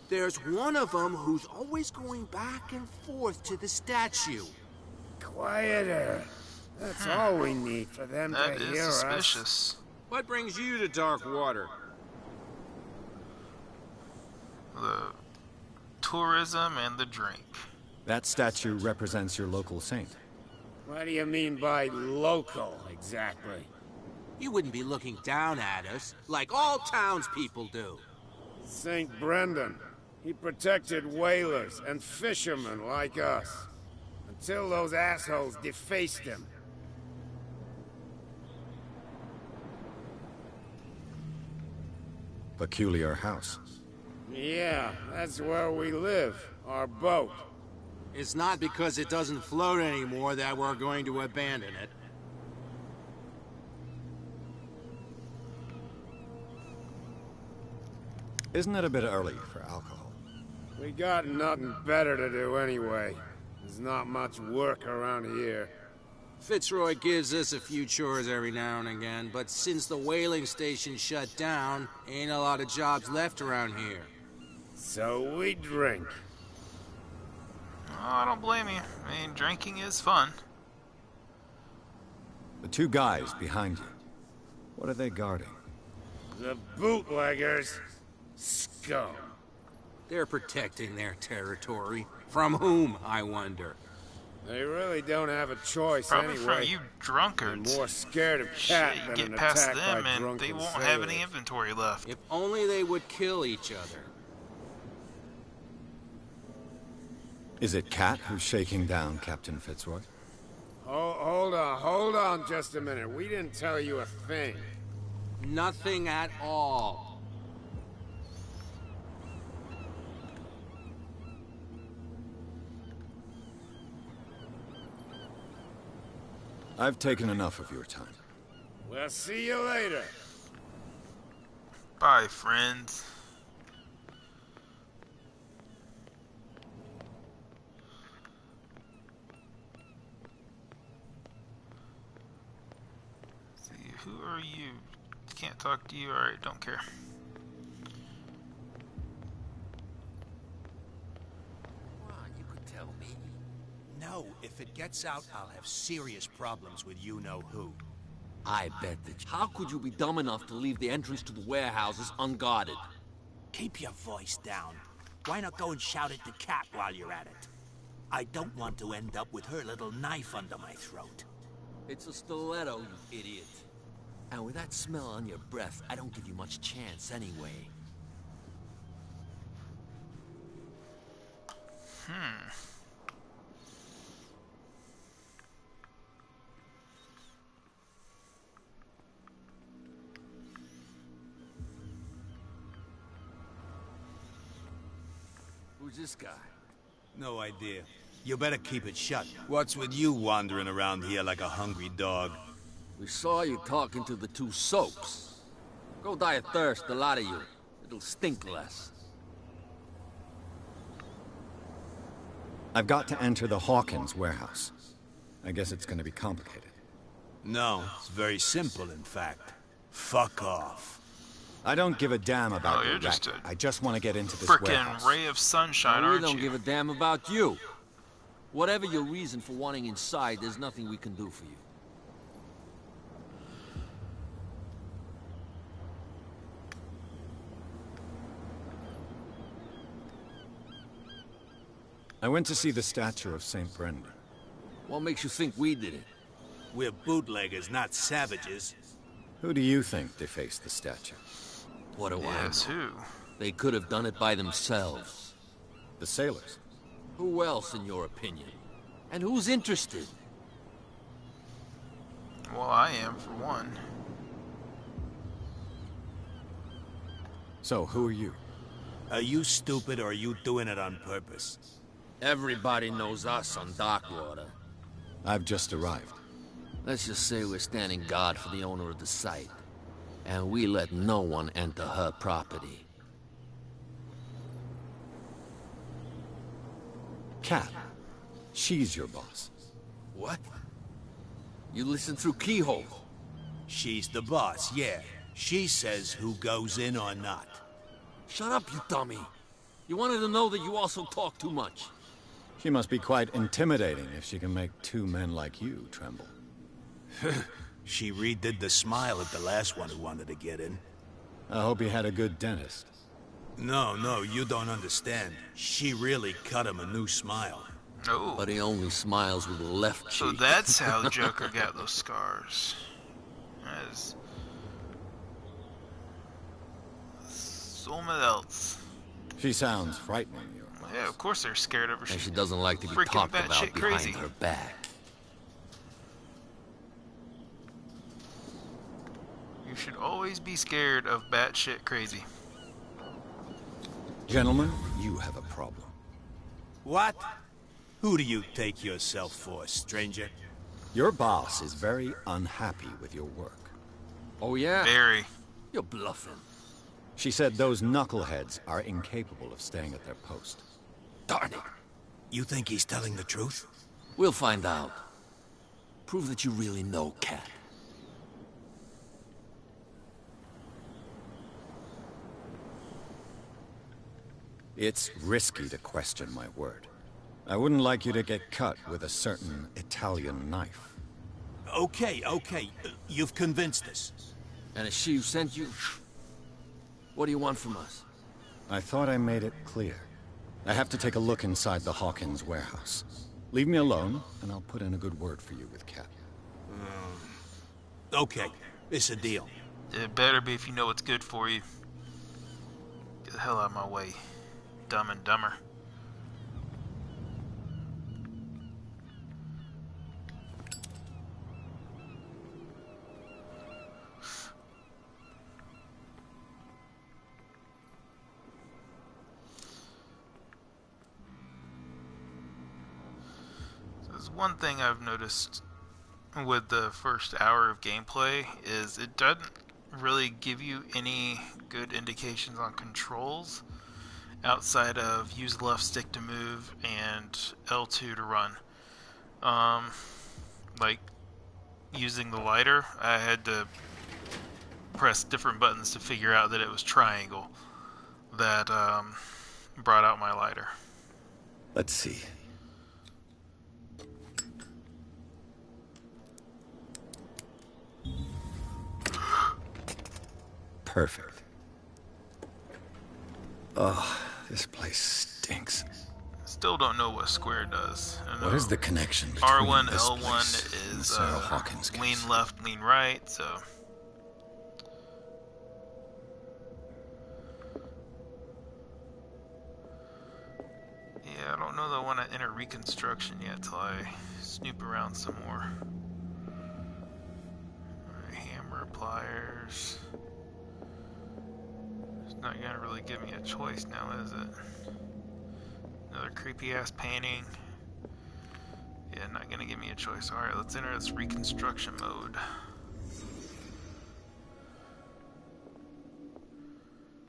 There's one of them who's always going back and forth to the statue. Quieter. That's all we need for them That to is hear us. suspicious. What brings you to dark water? The tourism and the drink. That statue represents your local saint. What do you mean by local, exactly? You wouldn't be looking down at us, like all townspeople do. St. Brendan. He protected whalers and fishermen like us. Until those assholes defaced him. Peculiar house. Yeah, that's where we live. Our boat. It's not because it doesn't float anymore that we're going to abandon it. Isn't it a bit early for alcohol? We got nothing better to do anyway. There's not much work around here. Fitzroy gives us a few chores every now and again, but since the whaling station shut down, ain't a lot of jobs left around here. So we drink. Oh, I don't blame you. I mean, drinking is fun. The two guys behind you. What are they guarding? The bootleggers. Scum. They're protecting their territory. From whom, I wonder? They really don't have a choice Probably anyway. from you drunkards. They're more scared of Shit, Cat you than get an past attack them by and drunken they won't sailors. have any inventory left. If only they would kill each other. Is it Cat who's shaking down Captain Fitzroy? Hold on just a minute. We didn't tell you a thing. Nothing at all. I've taken enough of your time. We'll see you later. Bye, friends. See, who are you? Can't talk to you. Alright, don't care. You could tell me. No, if it gets out, I'll have serious problems with you-know-who. I bet that. How could you be dumb enough to leave the entrance to the warehouses unguarded? Keep your voice down. Why not go and shout at the cat while you're at it? I don't want to end up with her little knife under my throat. It's a stiletto, you idiot. And with that smell on your breath, I don't give you much chance anyway. Who's this guy? No idea. You better keep it shut. What's with you wandering around here like a hungry dog? We saw you talking to the two soaks. Go die of thirst, the lot of you. It'll stink less. I've got to enter the Hawkins warehouse. I guess it's going to be complicated. No, it's very simple, in fact. Fuck off. I don't give a damn about you're your just racket. a I just want to get into this warehouse. Frickin' ray of sunshine, We aren't don't you? give a damn about you. Whatever your reason for wanting inside, there's nothing we can do for you. I went to see the statue of St. Brendan. What makes you think we did it? We're bootleggers, not savages. Who do you think defaced the statue? What do I know? Yes, who? They could have done it by themselves. The sailors. Who else, in your opinion? And who's interested? Well, I am, for one. So, who are you? Are you stupid or are you doing it on purpose? Everybody knows us on Darkwater. I've just arrived. Let's just say we're standing guard for the owner of the site. And we let no one enter her property. Cat. She's your boss. What? You listen through keyhole. She's the boss, yeah. She says who goes in or not. Shut up, you dummy. You wanted to know that you also talk too much. She must be quite intimidating if she can make two men like you tremble. She redid the smile at the last one who wanted to get in. I hope he had a good dentist. No, you don't understand. She really cut him a new smile. Oh. But he only smiles with the left cheek. So that's how the Joker got those scars. As someone else. She sounds frightening, your boss. Yeah, of course they're scared of her. And she doesn't like to be Freaking talked batshit about behind crazy. her back. You should always be scared of batshit crazy. Gentlemen, you have a problem. What? Who do you take yourself for, stranger? Your boss is very unhappy with your work. Oh, yeah? Very. You're bluffing. She said those knuckleheads are incapable of staying at their post. Darn it. You think he's telling the truth? We'll find out. Prove that you really know Cat. It's risky to question my word. I wouldn't like you to get cut with a certain Italian knife. Okay. You've convinced us. And is she who sent you? What do you want from us? I thought I made it clear. I have to take a look inside the Hawkins warehouse. Leave me alone, and I'll put in a good word for you with Cat. Okay, it's a deal. It better be if you know what's good for you. Get the hell out of my way. Dumb and Dumber. So there's one thing I've noticed with the first hour of gameplay is it doesn't really give you any good indications on controls outside of use the left stick to move and L2 to run. Like using the lighter, I had to press different buttons to figure out that it was triangle that brought out my lighter. Let's see. Perfect. Oh, this place stinks. Still don't know what square does. What is the connection between R1, this L1 place and the is Sarah Hawkins case? lean left, lean right, so... Yeah, I don't know that I want to enter Reconstruction yet till I snoop around some more. Alright, hammer, pliers... It's not gonna really give me a choice now, is it? Another creepy ass painting. Yeah, not gonna give me a choice. Alright, let's enter this reconstruction mode.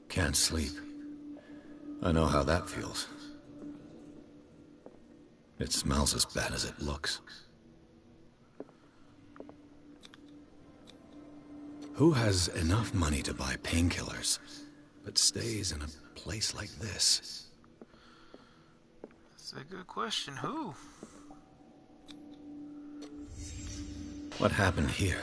Can't sleep. I know how that feels. It smells as bad as it looks. Who has enough money to buy painkillers, but stays in a place like this? That's a good question. Who? What happened here?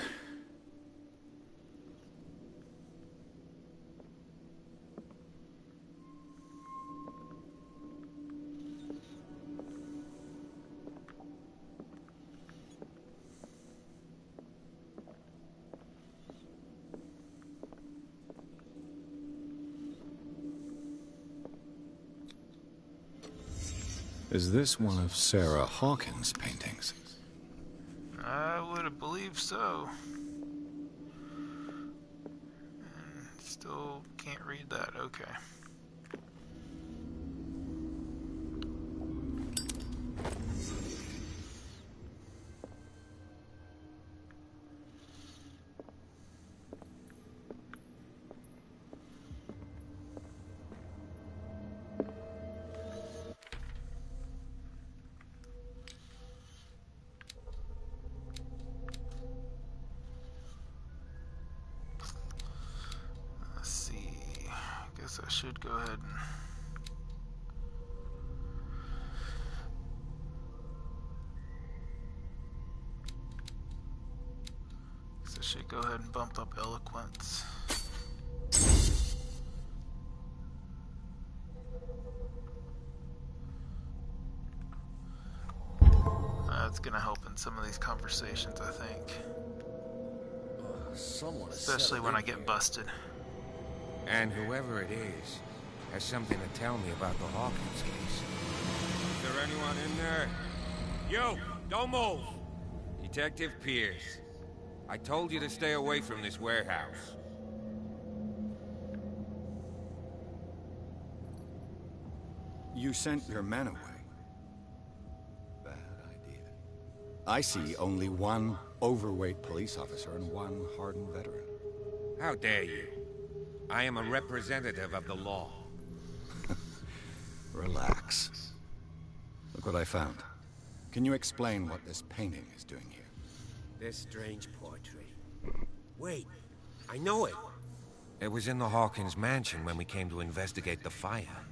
Is this one of Sarah Hawkins' paintings? I would have believed so. Still can't read that. Okay. I should go ahead and bump up eloquence. That's gonna help in some of these conversations, I think. Especially when I get busted. And whoever it is has something to tell me about the Hawkins case. Is there anyone in there? You! Don't move! Detective Pierce. I told you to stay away from this warehouse. You sent your men away. Bad idea. I see only one overweight police officer and one hardened veteran. How dare you? I am a representative of the law. Relax. Look what I found. Can you explain what this painting is doing here? This strange portrait. Wait, I know it. It was in the Hawkins mansion when we came to investigate the fire.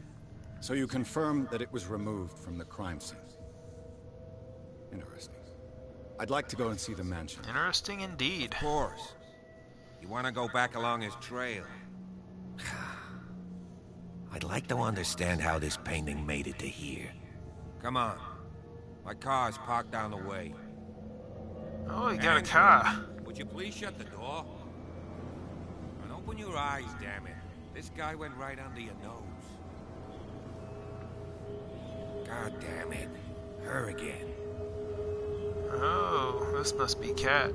So you confirm that it was removed from the crime scene? Interesting. I'd like to go and see the mansion. Interesting indeed. Of course. You want to go back along his trail? I'd like to understand how this painting made it to here. Come on. My car's parked down the way. Oh, you got a car. Would you please shut the door? And open your eyes, damn it. This guy went right under your nose. God damn it. Her again. Oh, this must be Cat.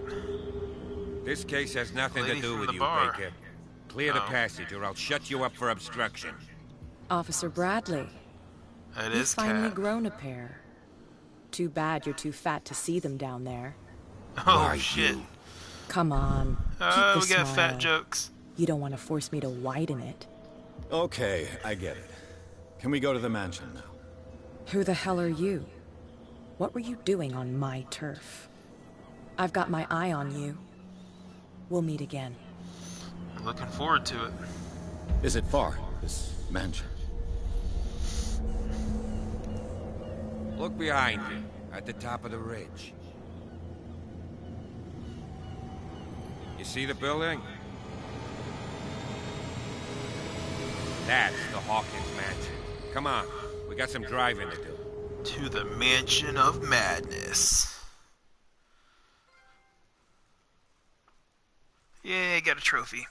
This case has nothing to do with you, Baker. Clear the passage or I'll shut you up for obstruction. Officer Bradley. That You've is finally Cat. grown a pair. Too bad you're too fat to see them down there. Oh, shit. Come on. Oh, keep we the got smile. fat jokes. You don't want to force me to widen it. Okay, I get it. Can we go to the mansion now? Who the hell are you? What were you doing on my turf? I've got my eye on you. We'll meet again. Looking forward to it. Is it far, this mansion? Look behind you, at the top of the ridge. You see the building? That's the Hawkins mansion. Come on, we got some driving to do. To the Mansion of Madness. Yay, got a trophy.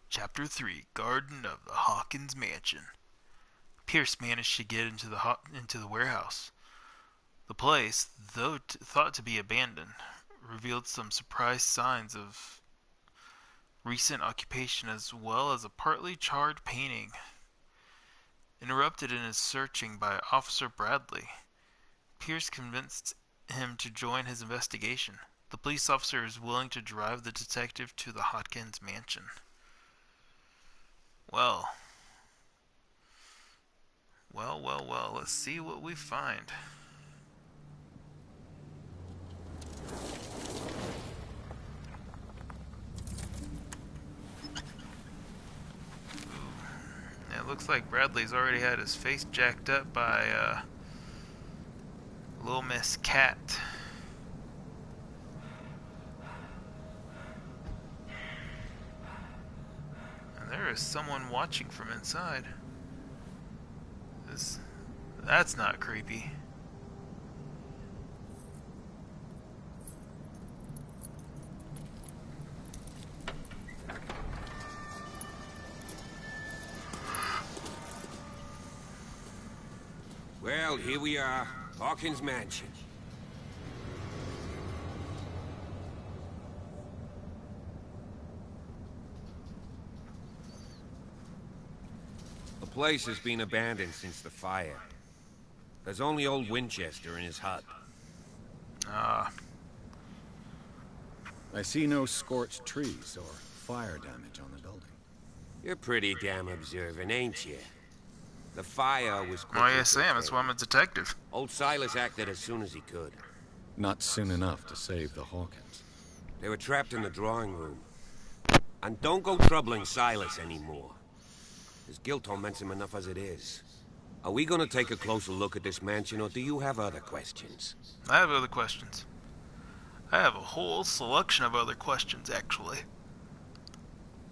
Chapter 3, Garden of the Hawkins Mansion. Pierce managed to get into the warehouse. The place, though thought to be abandoned, revealed some surprise signs of recent occupation as well as a partly charred painting. Interrupted in his searching by Officer Bradley, Pierce convinced him to join his investigation. The police officer is willing to drive the detective to the Hawkins mansion. Well, let's see what we find. It looks like Bradley's already had his face jacked up by Little Miss Cat. And there is someone watching from inside. That's not creepy. Well, here we are. Hawkins Mansion. The place has been abandoned since the fire. There's only old Winchester in his hut. Ah. I see no scorched trees or fire damage on the building. You're pretty damn observant, ain't you? The fire was Oh, yes, I am. That's why I'm a detective. Old Silas acted as soon as he could. Not soon enough to save the Hawkins. They were trapped in the drawing room. And don't go troubling Silas anymore. His guilt torments him enough as it is. Are we gonna take a closer look at this mansion, or do you have other questions? I have other questions. I have a whole selection of other questions, actually.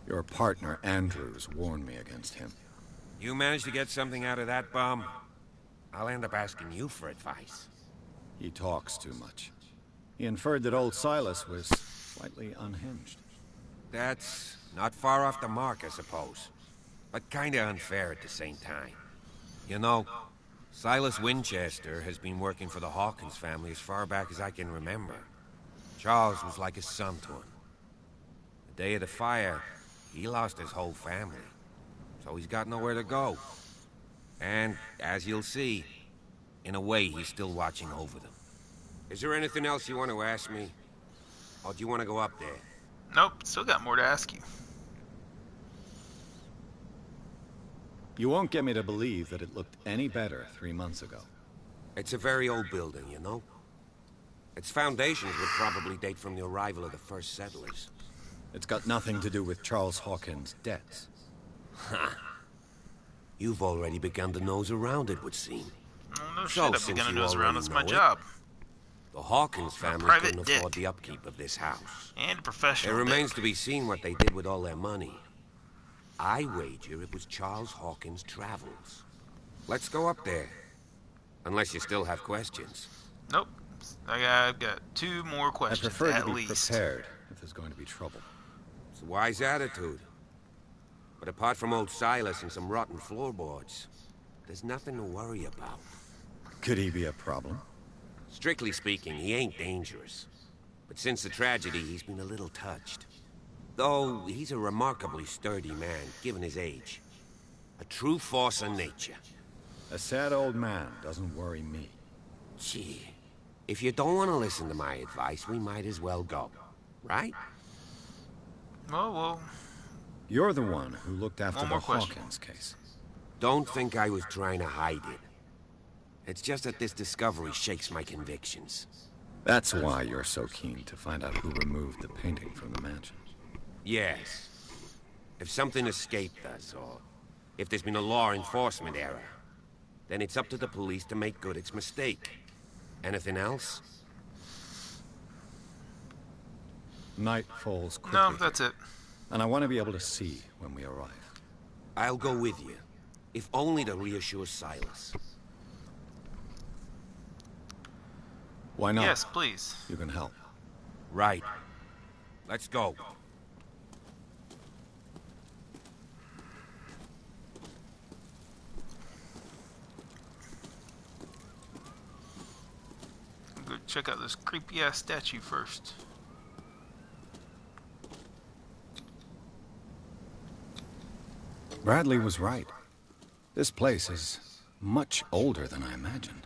Your partner, Andrews, warned me against him. You managed to get something out of that bum? I'll end up asking you for advice. He talks too much. He inferred that old Silas was slightly unhinged. That's not far off the mark, I suppose. But kinda unfair at the same time. You know, Silas Winchester has been working for the Hawkins family as far back as I can remember. Charles was like a son to him. The day of the fire, he lost his whole family. So he's got nowhere to go. And, as you'll see, in a way, he's still watching over them. Is there anything else you want to ask me? Or do you want to go up there? Nope, still got more to ask you. You won't get me to believe that it looked any better 3 months ago. It's a very old building, you know? Its foundations would probably date from the arrival of the first settlers. It's got nothing to do with Charles Hawkins' debts. Ha! You've already begun to nose around, it would seem. No shit, I've begun to nose around. That's my job. The Hawkins family couldn't afford the upkeep of this house. And a professional It remains to be seen what they did with all their money. I wager it was Charles Hawkins' travels. Let's go up there. Unless you still have questions. Nope. I've got 2 more questions, I prefer at to be least. prepared if there's going to be trouble. It's a wise attitude. But apart from old Silas and some rotten floorboards, there's nothing to worry about. Could he be a problem? Strictly speaking, he ain't dangerous. But since the tragedy, he's been a little touched. Though he's a remarkably sturdy man, given his age. A true force of nature. A sad old man doesn't worry me. Gee, if you don't want to listen to my advice, we might as well go. Right? Well. You're the one who looked after One the more question. Hawkins case. Don't think I was trying to hide it. It's just that this discovery shakes my convictions. That's why you're so keen to find out who removed the painting from the mansion. Yes. If something escaped us, or if there's been a law enforcement error, then it's up to the police to make good its mistake. Anything else? Night falls quickly. No, that's it. And I want to be able to see when we arrive. I'll go with you, if only to reassure Silas. Why not? Yes, please. You can help. Right. Let's go. Go check out this creepy-ass statue first. Bradley was right. This place is much older than I imagined.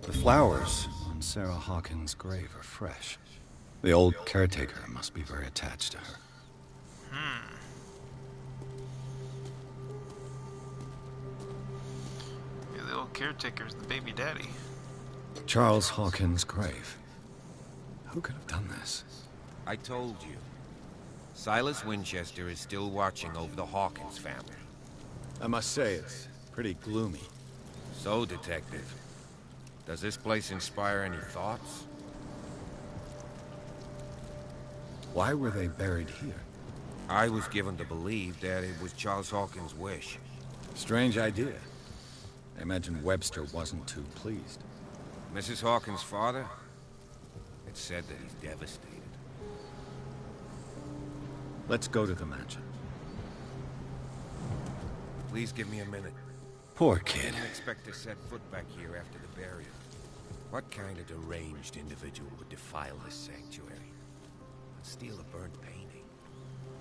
The flowers on Sarah Hawkins' grave are fresh. The old caretaker must be very attached to her. Yeah, the old caretaker's the baby daddy. Charles Hawkins' grave. Who could have done this? I told you. Silas Winchester is still watching over the Hawkins family. I must say, it's pretty gloomy. So, Detective, does this place inspire any thoughts? Why were they buried here? I was given to believe that it was Charles Hawkins' wish. Strange idea. I imagine Webster wasn't too pleased. Mrs. Hawkins' father? It's said that he's devastated. Let's go to the mansion. Please give me a minute. Poor I kid. didn't expect to set foot back here after the burial. What kind of deranged individual would defile this sanctuary? And steal a burnt painting?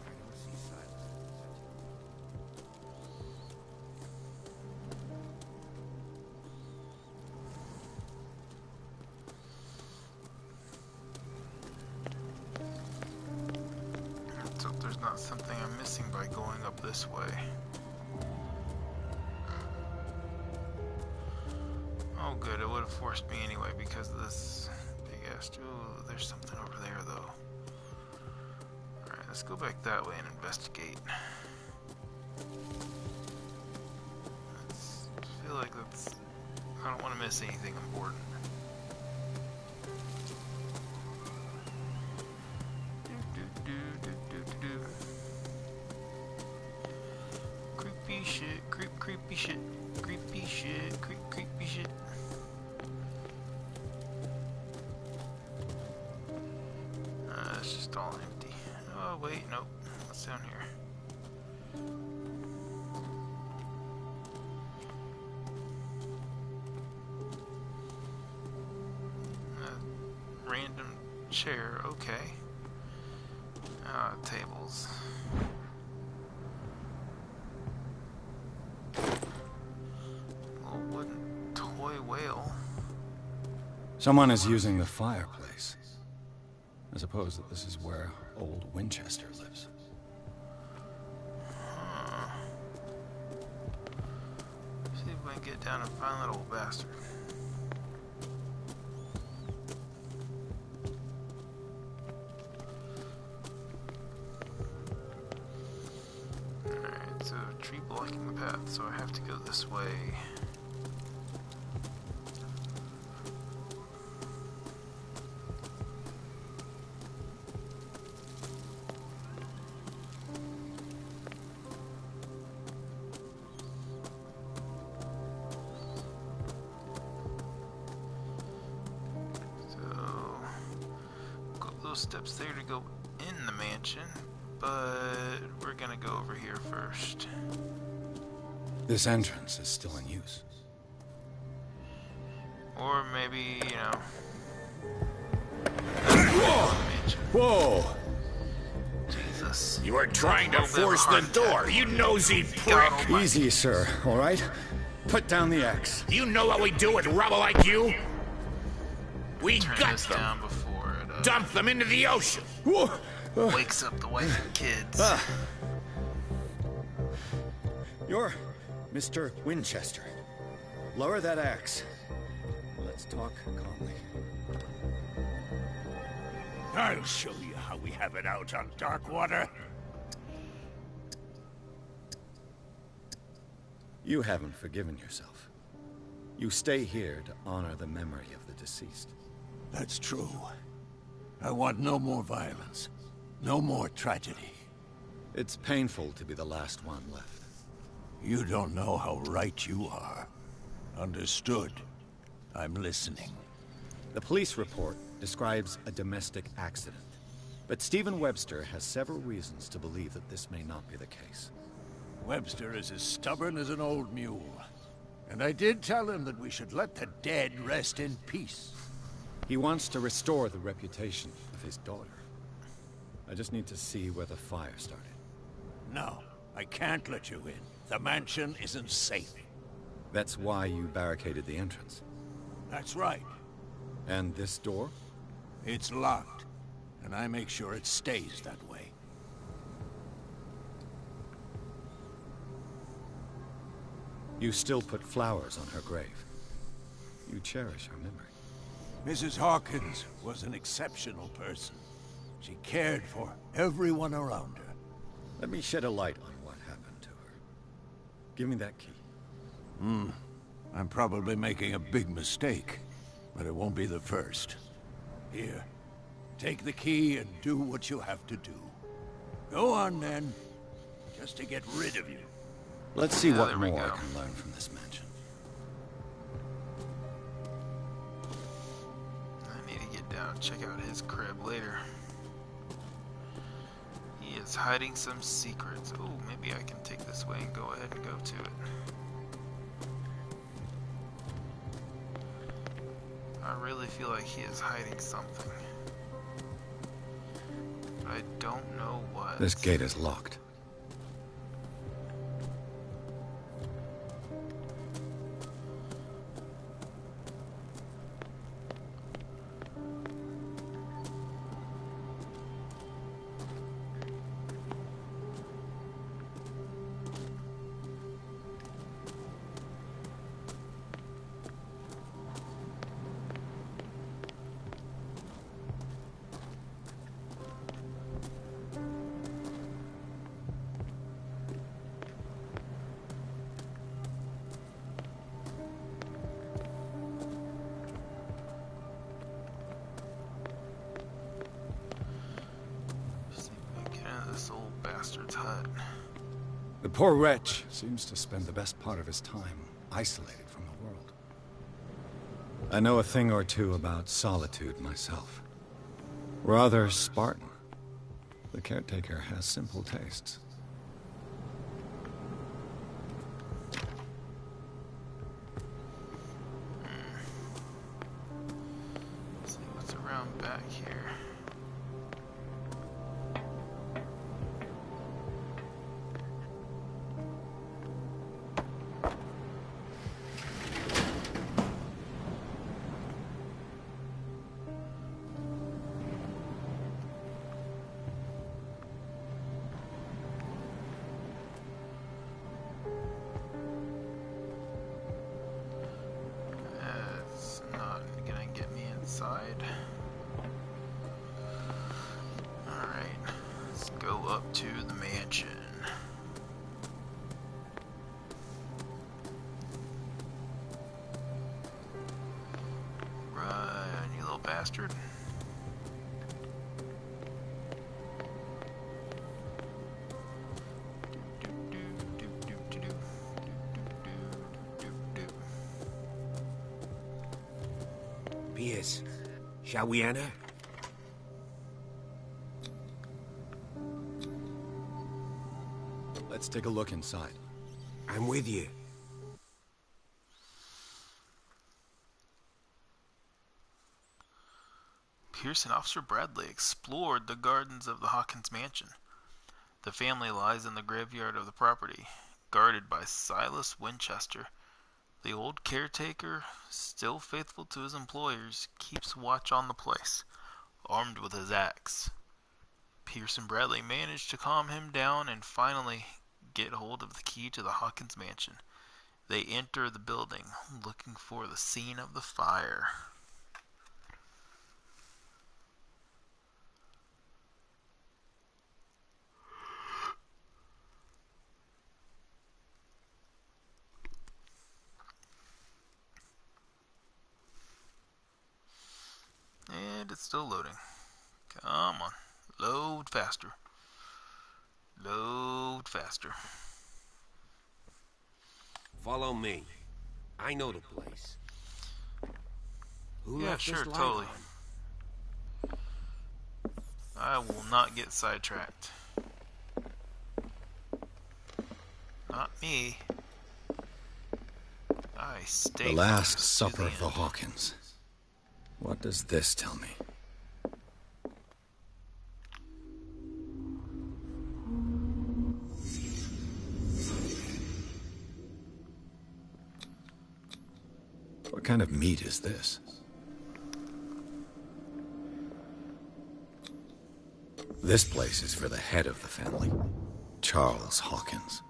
I don't see Silas doing such Let's hope there's not something I'm missing by going up this way. Oh good, it would have forced me anyway because of this big ass. Ooh, there's something over there though. Alright, let's go back that way and investigate. I feel like that's... I don't want to miss anything important. Creepy shit, creepy shit, creepy shit, creepy shit. It's just all empty. Oh wait, nope. What's down here? Random chair, okay. Tables. Little wooden toy whale. Someone is using the fireplace. I suppose that this is where old Winchester lives. See if we can get down and find that old bastard. Alright, so tree blocking the path, so I have to go this way. Steps there to go in the mansion, but we're gonna go over here first. This entrance is still in use. Or maybe, you know... Whoa! Jesus. You are trying to force the door, you nosy prick! Easy, sir, all right? Put down the axe. Do you know what we do with rubble like you? We gut them. Dump them into the ocean. Wakes up the wife and kids. You're Mr. Winchester. Lower that axe. Let's talk calmly. I'll show you how we have it out on Darkwater. You haven't forgiven yourself. You stay here to honor the memory of the deceased. That's true. I want no more violence. No more tragedy. It's painful to be the last one left. You don't know how right you are. Understood. I'm listening. The police report describes a domestic accident. But Stephen Webster has several reasons to believe that this may not be the case. Webster is as stubborn as an old mule. And I did tell him that we should let the dead rest in peace. He wants to restore the reputation of his daughter. I just need to see where the fire started. No, I can't let you in. The mansion isn't safe. That's why you barricaded the entrance. That's right. And this door? It's locked, and I make sure it stays that way. You still put flowers on her grave. You cherish her memory. Mrs. Hawkins was an exceptional person. She cared for everyone around her. Let me shed a light on what happened to her. Give me that key. I'm probably making a big mistake, but it won't be the first. Here, take the key and do what you have to do. Go on, then, just to get rid of you. Let's see what more I can learn from this mansion. I need to get down and check out his crib later. He is hiding some secrets. Oh, maybe I can take this way and go ahead and go to it. I really feel like he is hiding something. But I don't know what. This gate is locked. This old bastard's hut. The poor wretch seems to spend the best part of his time isolated from the world. I know a thing or two about solitude myself. Rather Spartan. The caretaker has simple tastes. Let's see what's around back here. It's not gonna get me inside. Alright, let's go up to the mansion. Run, you little bastard. Pierce, shall we enter? Let's take a look inside. I'm with you. Pierce and Officer Bradley explored the gardens of the Hawkins mansion. The family lies in the graveyard of the property, guarded by Silas Winchester. The old caretaker, still faithful to his employers, keeps watch on the place, armed with his axe. Pierce and Bradley manage to calm him down and finally get hold of the key to the Hawkins mansion. They enter the building, looking for the scene of the fire. And it's still loading. Come on. Load faster. Load faster. Follow me. I know the place. Who Yeah, left sure, this light totally. on? I will not get sidetracked. Not me. I stay The Last focused to Supper the of the end. Hawkins. What does this tell me? What kind of meat is this? This place is for the head of the family, Charles Hawkins.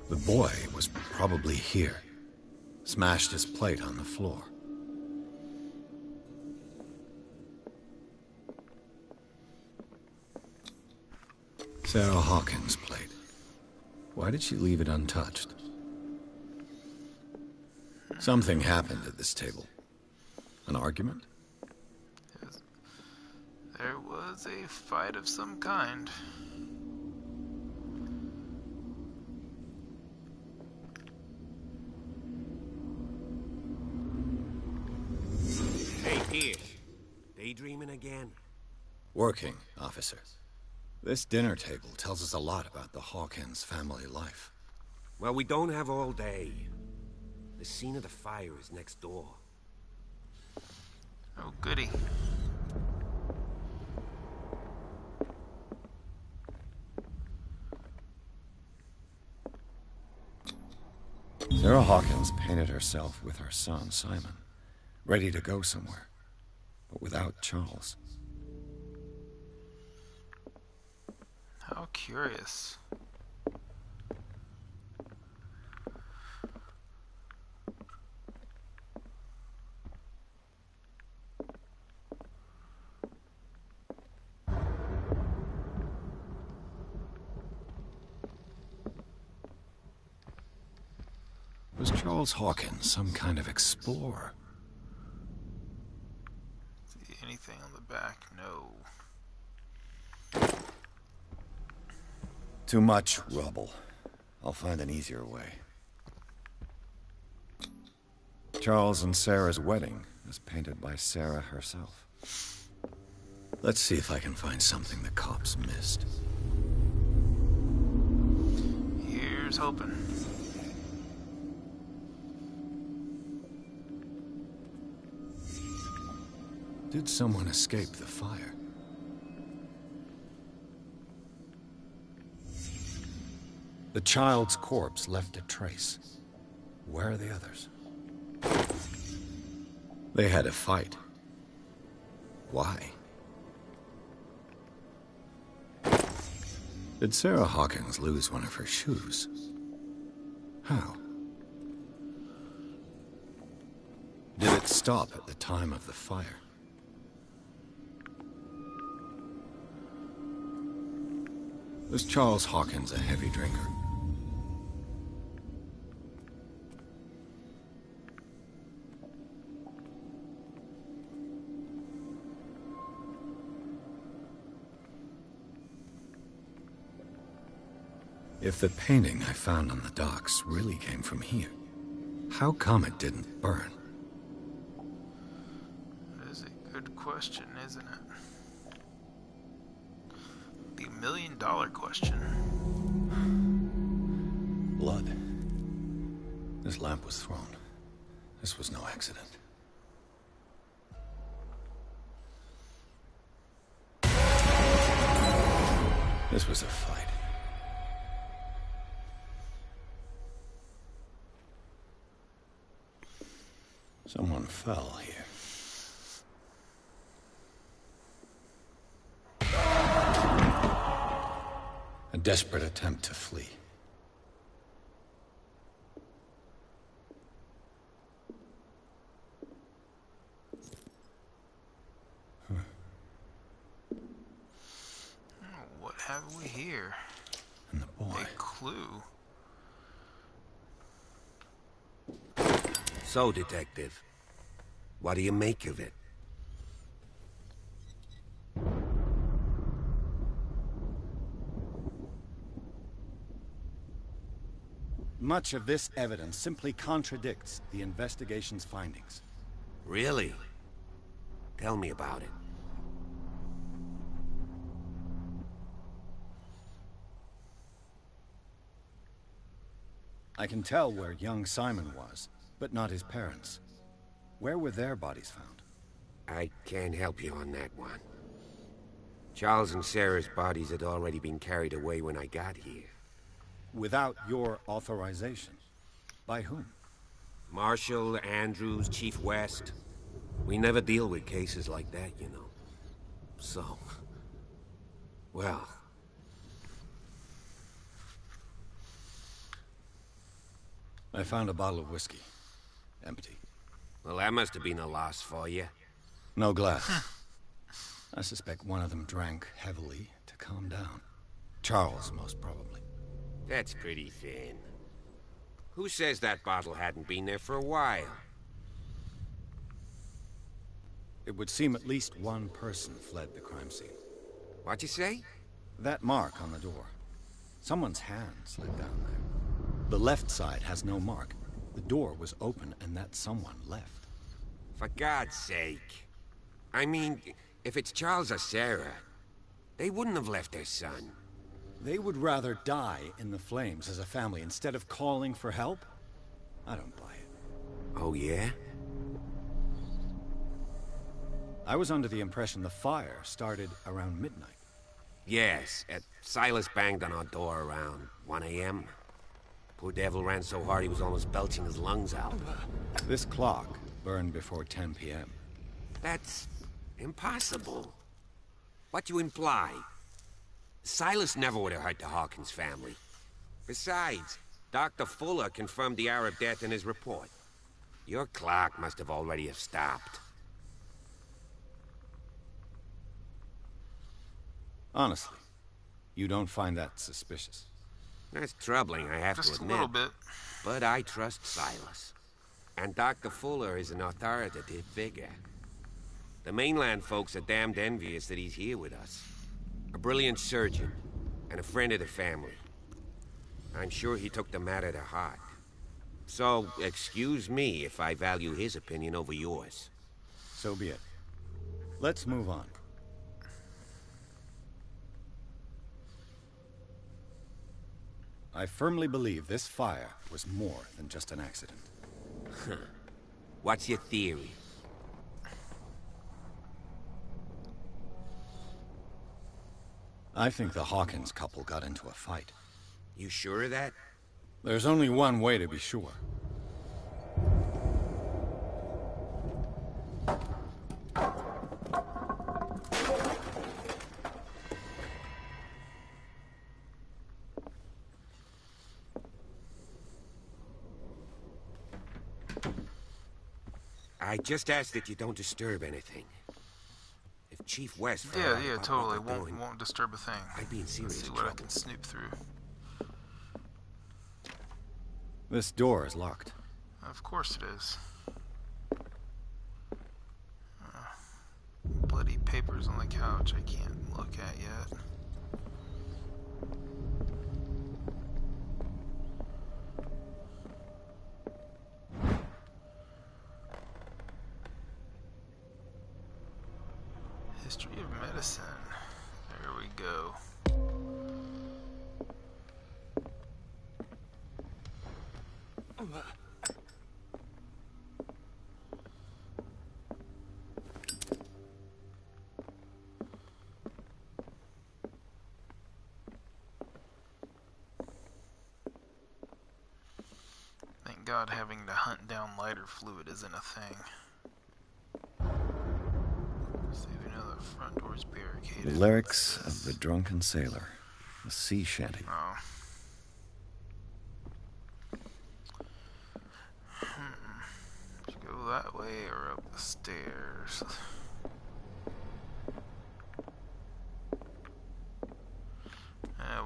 The boy was probably here. Smashed his plate on the floor. Sarah Hawkins' plate. Why did she leave it untouched? Something happened at this table. An argument? There was a fight of some kind. Hey, Pierce. Daydreaming again? Working, officer. This dinner table tells us a lot about the Hawkins family life. Well, we don't have all day. The scene of the fire is next door. Oh, goody. Sarah Hawkins painted herself with her son, Simon, ready to go somewhere, but without Charles. How curious. Was Charles Hawkins some kind of explorer? See anything on the back? No. Too much rubble. I'll find an easier way. Charles and Sarah's wedding was painted by Sarah herself. Let's see if I can find something the cops missed. Here's hoping. Did someone escape the fire? The child's corpse left a trace. Where are the others? They had a fight. Why? Did Sarah Hawkins lose one of her shoes? How? Did it stop at the time of the fire? Was Charles Hawkins a heavy drinker? If the painting I found on the docks really came from here, how come it didn't burn? That is a good question, isn't it? The $1 million question. Blood. This lamp was thrown. This was no accident. This was a fight. Someone fell here. A desperate attempt to flee. What have we here? And the boy. A clue. So, Detective, what do you make of it? Much of this evidence simply contradicts the investigation's findings. Really? Tell me about it. I can tell where young Simon was, but not his parents. Where were their bodies found? I can't help you on that one. Charles and Sarah's bodies had already been carried away when I got here. Without your authorization? By whom? Marshall, Andrews, Chief West. We never deal with cases like that, you know. So... well... I found a bottle of whiskey. Empty. Well, that must have been a loss for you. No glass. I suspect one of them drank heavily to calm down. Charles, most probably. That's pretty thin. Who says that bottle hadn't been there for a while? It would seem at least one person fled the crime scene. What'd you say? That mark on the door. Someone's hand slid down there. The left side has no mark. The door was open and that someone left. For God's sake. I mean, if it's Charles or Sarah, they wouldn't have left their son. They would rather die in the flames as a family instead of calling for help? I don't buy it. Oh, yeah? I was under the impression the fire started around midnight. Yes, Silas banged on our door around 1 a.m. Poor devil ran so hard he was almost belching his lungs out. This clock burned before 10 p.m. That's impossible. What you imply? Silas never would have hurt the Hawkins family. Besides, Dr. Fuller confirmed the hour of death in his report. Your clock must have already have stopped. Honestly, you don't find that suspicious? That's troubling, I have to admit. Just a little bit. But I trust Silas. And Dr. Fuller is an authoritative figure. The mainland folks are damned envious that he's here with us. A brilliant surgeon, and a friend of the family. I'm sure he took the matter to heart. So, excuse me if I value his opinion over yours. So be it. Let's move on. I firmly believe this fire was more than just an accident. What's your theory? I think the Hawkins couple got into a fight. You sure of that? There's only one way to be sure. I just ask that you don't disturb anything. If Chief West... Yeah, totally. Won't disturb a thing. I'd be in serious See what trouble. I can snoop through. This door is locked. Of course it is. Bloody papers on the couch I can't look at yet. History of medicine. There we go. Thank God having to hunt down lighter fluid isn't a thing. So we know the front door's barricaded. The lyrics of the drunken sailor. A sea shanty. Oh. Should go that way or up the stairs?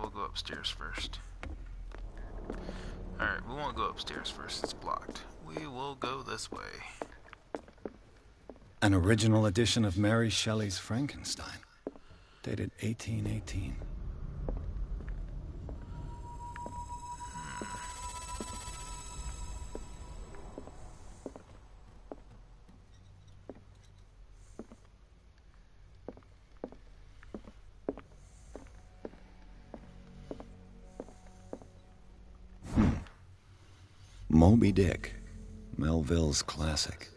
We'll go upstairs first. Alright, we won't go upstairs first, it's blocked. We will go this way. An original edition of Mary Shelley's Frankenstein. Dated 1818. Moby Dick, Melville's classic.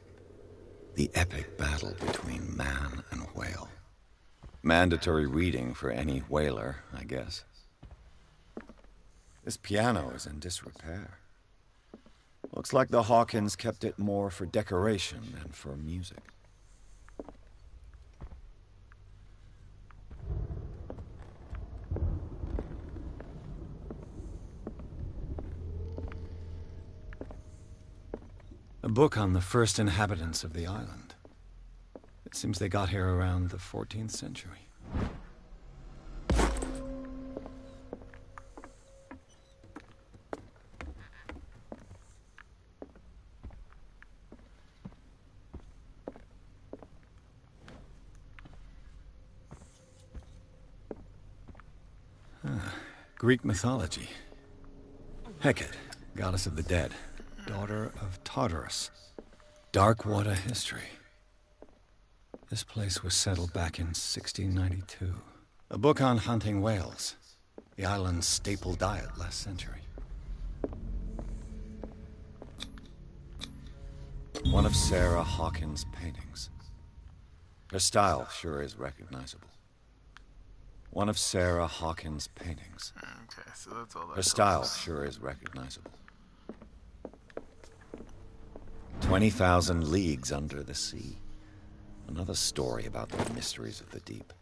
The epic battle between man and whale. Mandatory reading for any whaler, I guess. This piano is in disrepair. Looks like the Hawkins kept it more for decoration than for music. A book on the first inhabitants of the island. It seems they got here around the 14th century. Greek mythology. Hecate, goddess of the dead, daughter of Tartarus. Dark water history. This place was settled back in 1692. A book on hunting whales, the island's staple diet last century. One of Sarah Hawkins' paintings. Her style sure is recognizable. One of Sarah Hawkins' paintings. Okay, so that's all that Her style sure is recognizable. 20,000 leagues under the sea. Another story about the mysteries of the deep.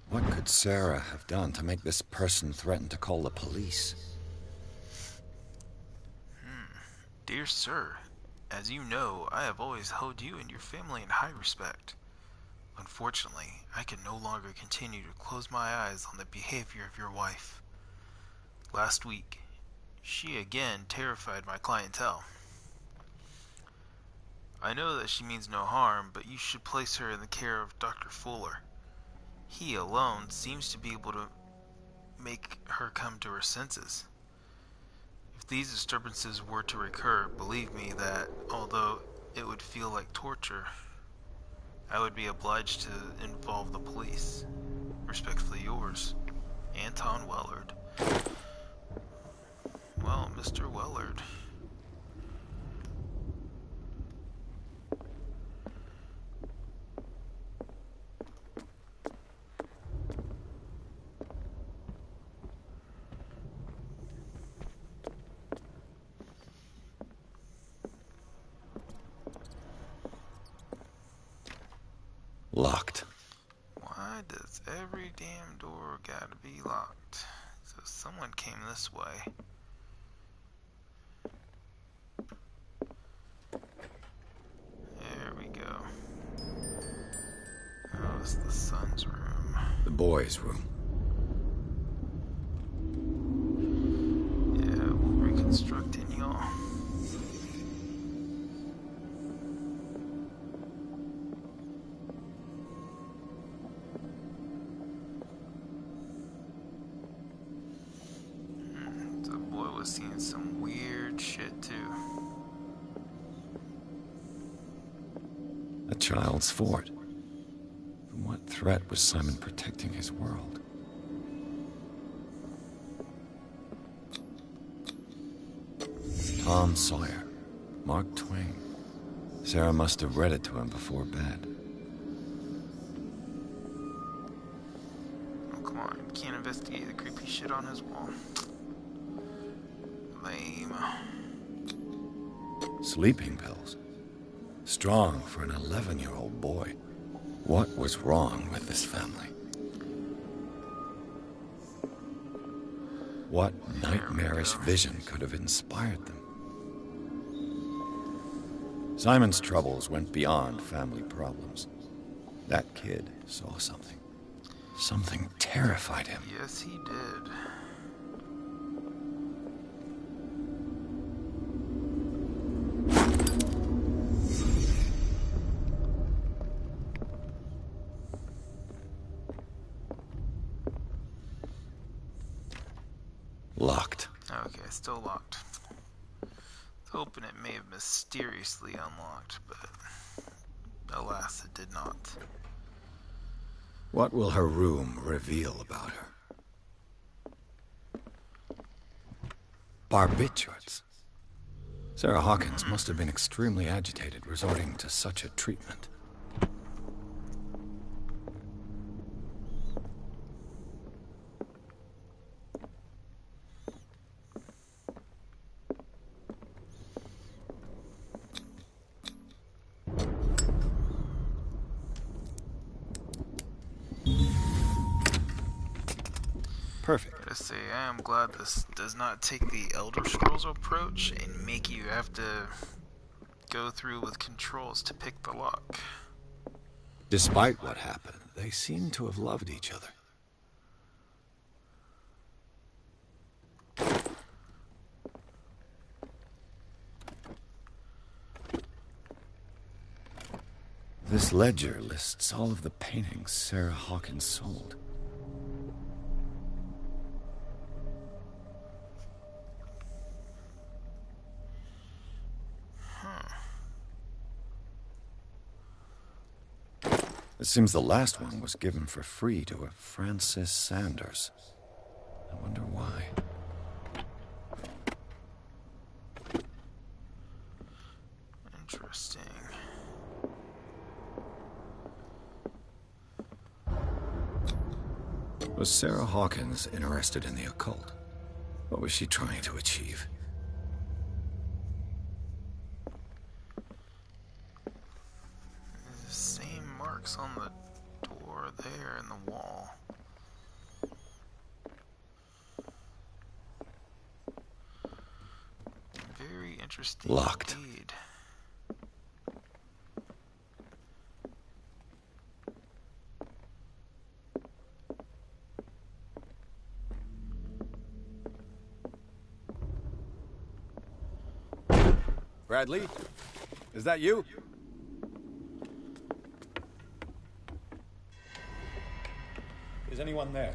What could Sarah have done to make this person threaten to call the police? Dear sir, as you know, I have always held you and your family in high respect. Unfortunately, I can no longer continue to close my eyes on the behavior of your wife. Last week, she again terrified my clientele. I know that she means no harm, but you should place her in the care of Dr. Fuller. He alone seems to be able to make her come to her senses. If these disturbances were to recur, believe me that, although it would feel like torture, I would be obliged to involve the police. Respectfully yours, Anton Wellard. Well, Mr. Wellard. Locked. Why does every damn door gotta be locked? So someone came this way. There we go. Oh, it's the son's room. The boys' room. Yeah, we'll reconstruct in y'all. Seeing some weird shit too. A child's fort. From what threat was Simon protecting his world? Tom Sawyer. Mark Twain. Sarah must have read it to him before bed. Oh, come on. You can't investigate the creepy shit on his wall. Lame. Sleeping pills. Strong for an 11-year-old boy. What was wrong with this family? What nightmarish vision could have inspired them? Simon's troubles went beyond family problems. That kid saw something. Something terrified him. Yes, he did. Locked. Okay, still locked. Hoping it may have mysteriously unlocked, but alas, it did not. What will her room reveal about her? Barbiturates. Sarah Hawkins must have been extremely agitated, resorting to such a treatment. Perfect. Gotta say, I am glad this does not take the Elder Scrolls approach and make you have to go through with controls to pick the lock. Despite what happened, they seem to have loved each other. This ledger lists all of the paintings Sarah Hawkins sold. It seems the last one was given for free to a Francis Sanders. I wonder why. Interesting. Was Sarah Hawkins interested in the occult? What was she trying to achieve? The same marks on the door there and the wall. Very interesting. Locked. Indeed. Bradley? Is that you? Is anyone there?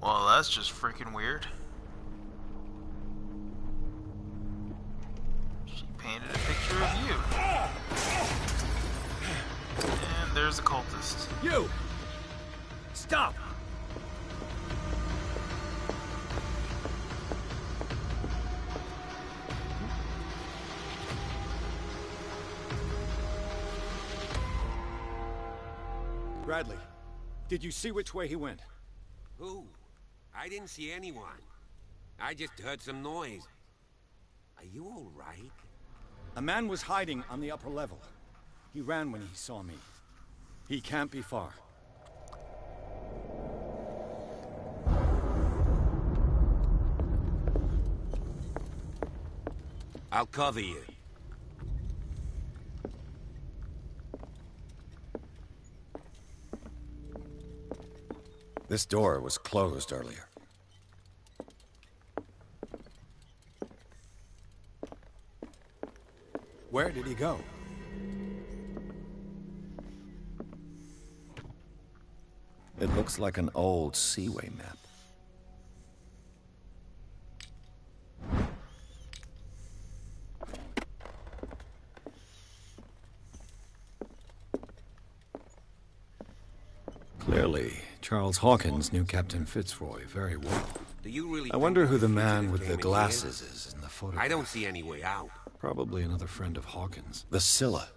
Well, that's just freaking weird. She painted a picture of you. And there's a cultist. You! Stop! Bradley, did you see which way he went? Who? I didn't see anyone. I just heard some noise. Are you all right? A man was hiding on the upper level. He ran when he saw me. He can't be far. I'll cover you. This door was closed earlier. Where did he go? It looks like an old Seaway map. Clearly, Charles Hawkins knew Captain Fitzroy very well. Do you really I wonder think who the fugitive man with came the in glasses here? is in the photograph. I don't see any way out. Probably another friend of Hawkins. The Scylla.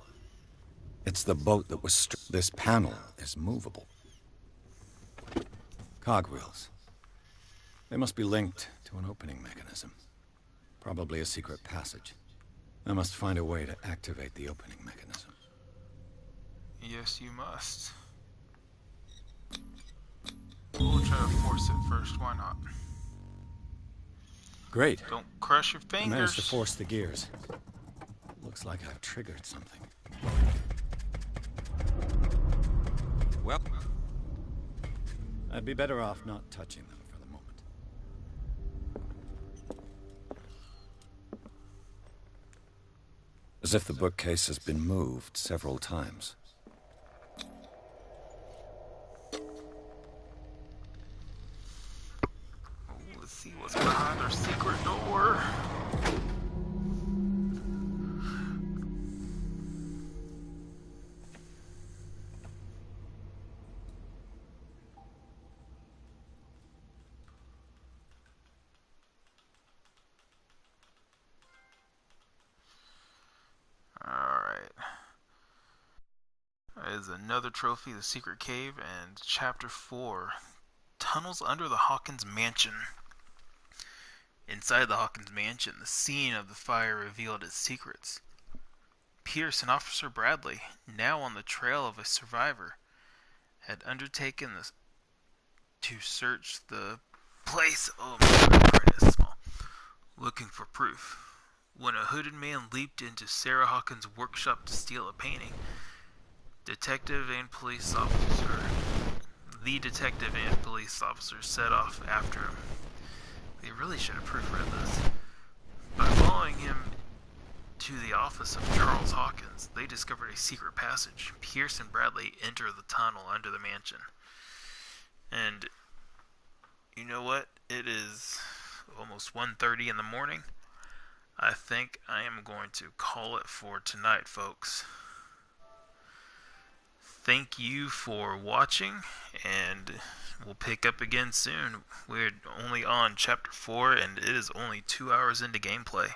It's the boat that was This panel is movable. Cogwheels. They must be linked to an opening mechanism. Probably a secret passage. I must find a way to activate the opening mechanism. Yes, you must. We'll try to force it first, why not? Great. Don't crush your I managed to fingers. force the gears. Looks like I've triggered something. Well, I'd be better off not touching them for the moment. As if the bookcase has been moved several times. Let's see what's behind our secret door. Alright. Is another trophy, the secret cave, and chapter 4, tunnels under the Hawkins mansion. Inside the Hawkins mansion, the scene of the fire revealed its secrets. Pierce and Officer Bradley, now on the trail of a survivor, had undertaken to search the place. Oh my, looking for proof. When a hooded man leaped into Sarah Hawkins' workshop to steal a painting, the detective and police officer set off after him. They really should have proofread this. By following him to the office of Charles Hawkins, they discovered a secret passage. Pierce and Bradley enter the tunnel under the mansion. And you know what? It is almost 1:30 in the morning. I think I am going to call it for tonight, folks. Thank you for watching, and we'll pick up again soon. We're only on chapter 4, and it is only 2 hours into gameplay.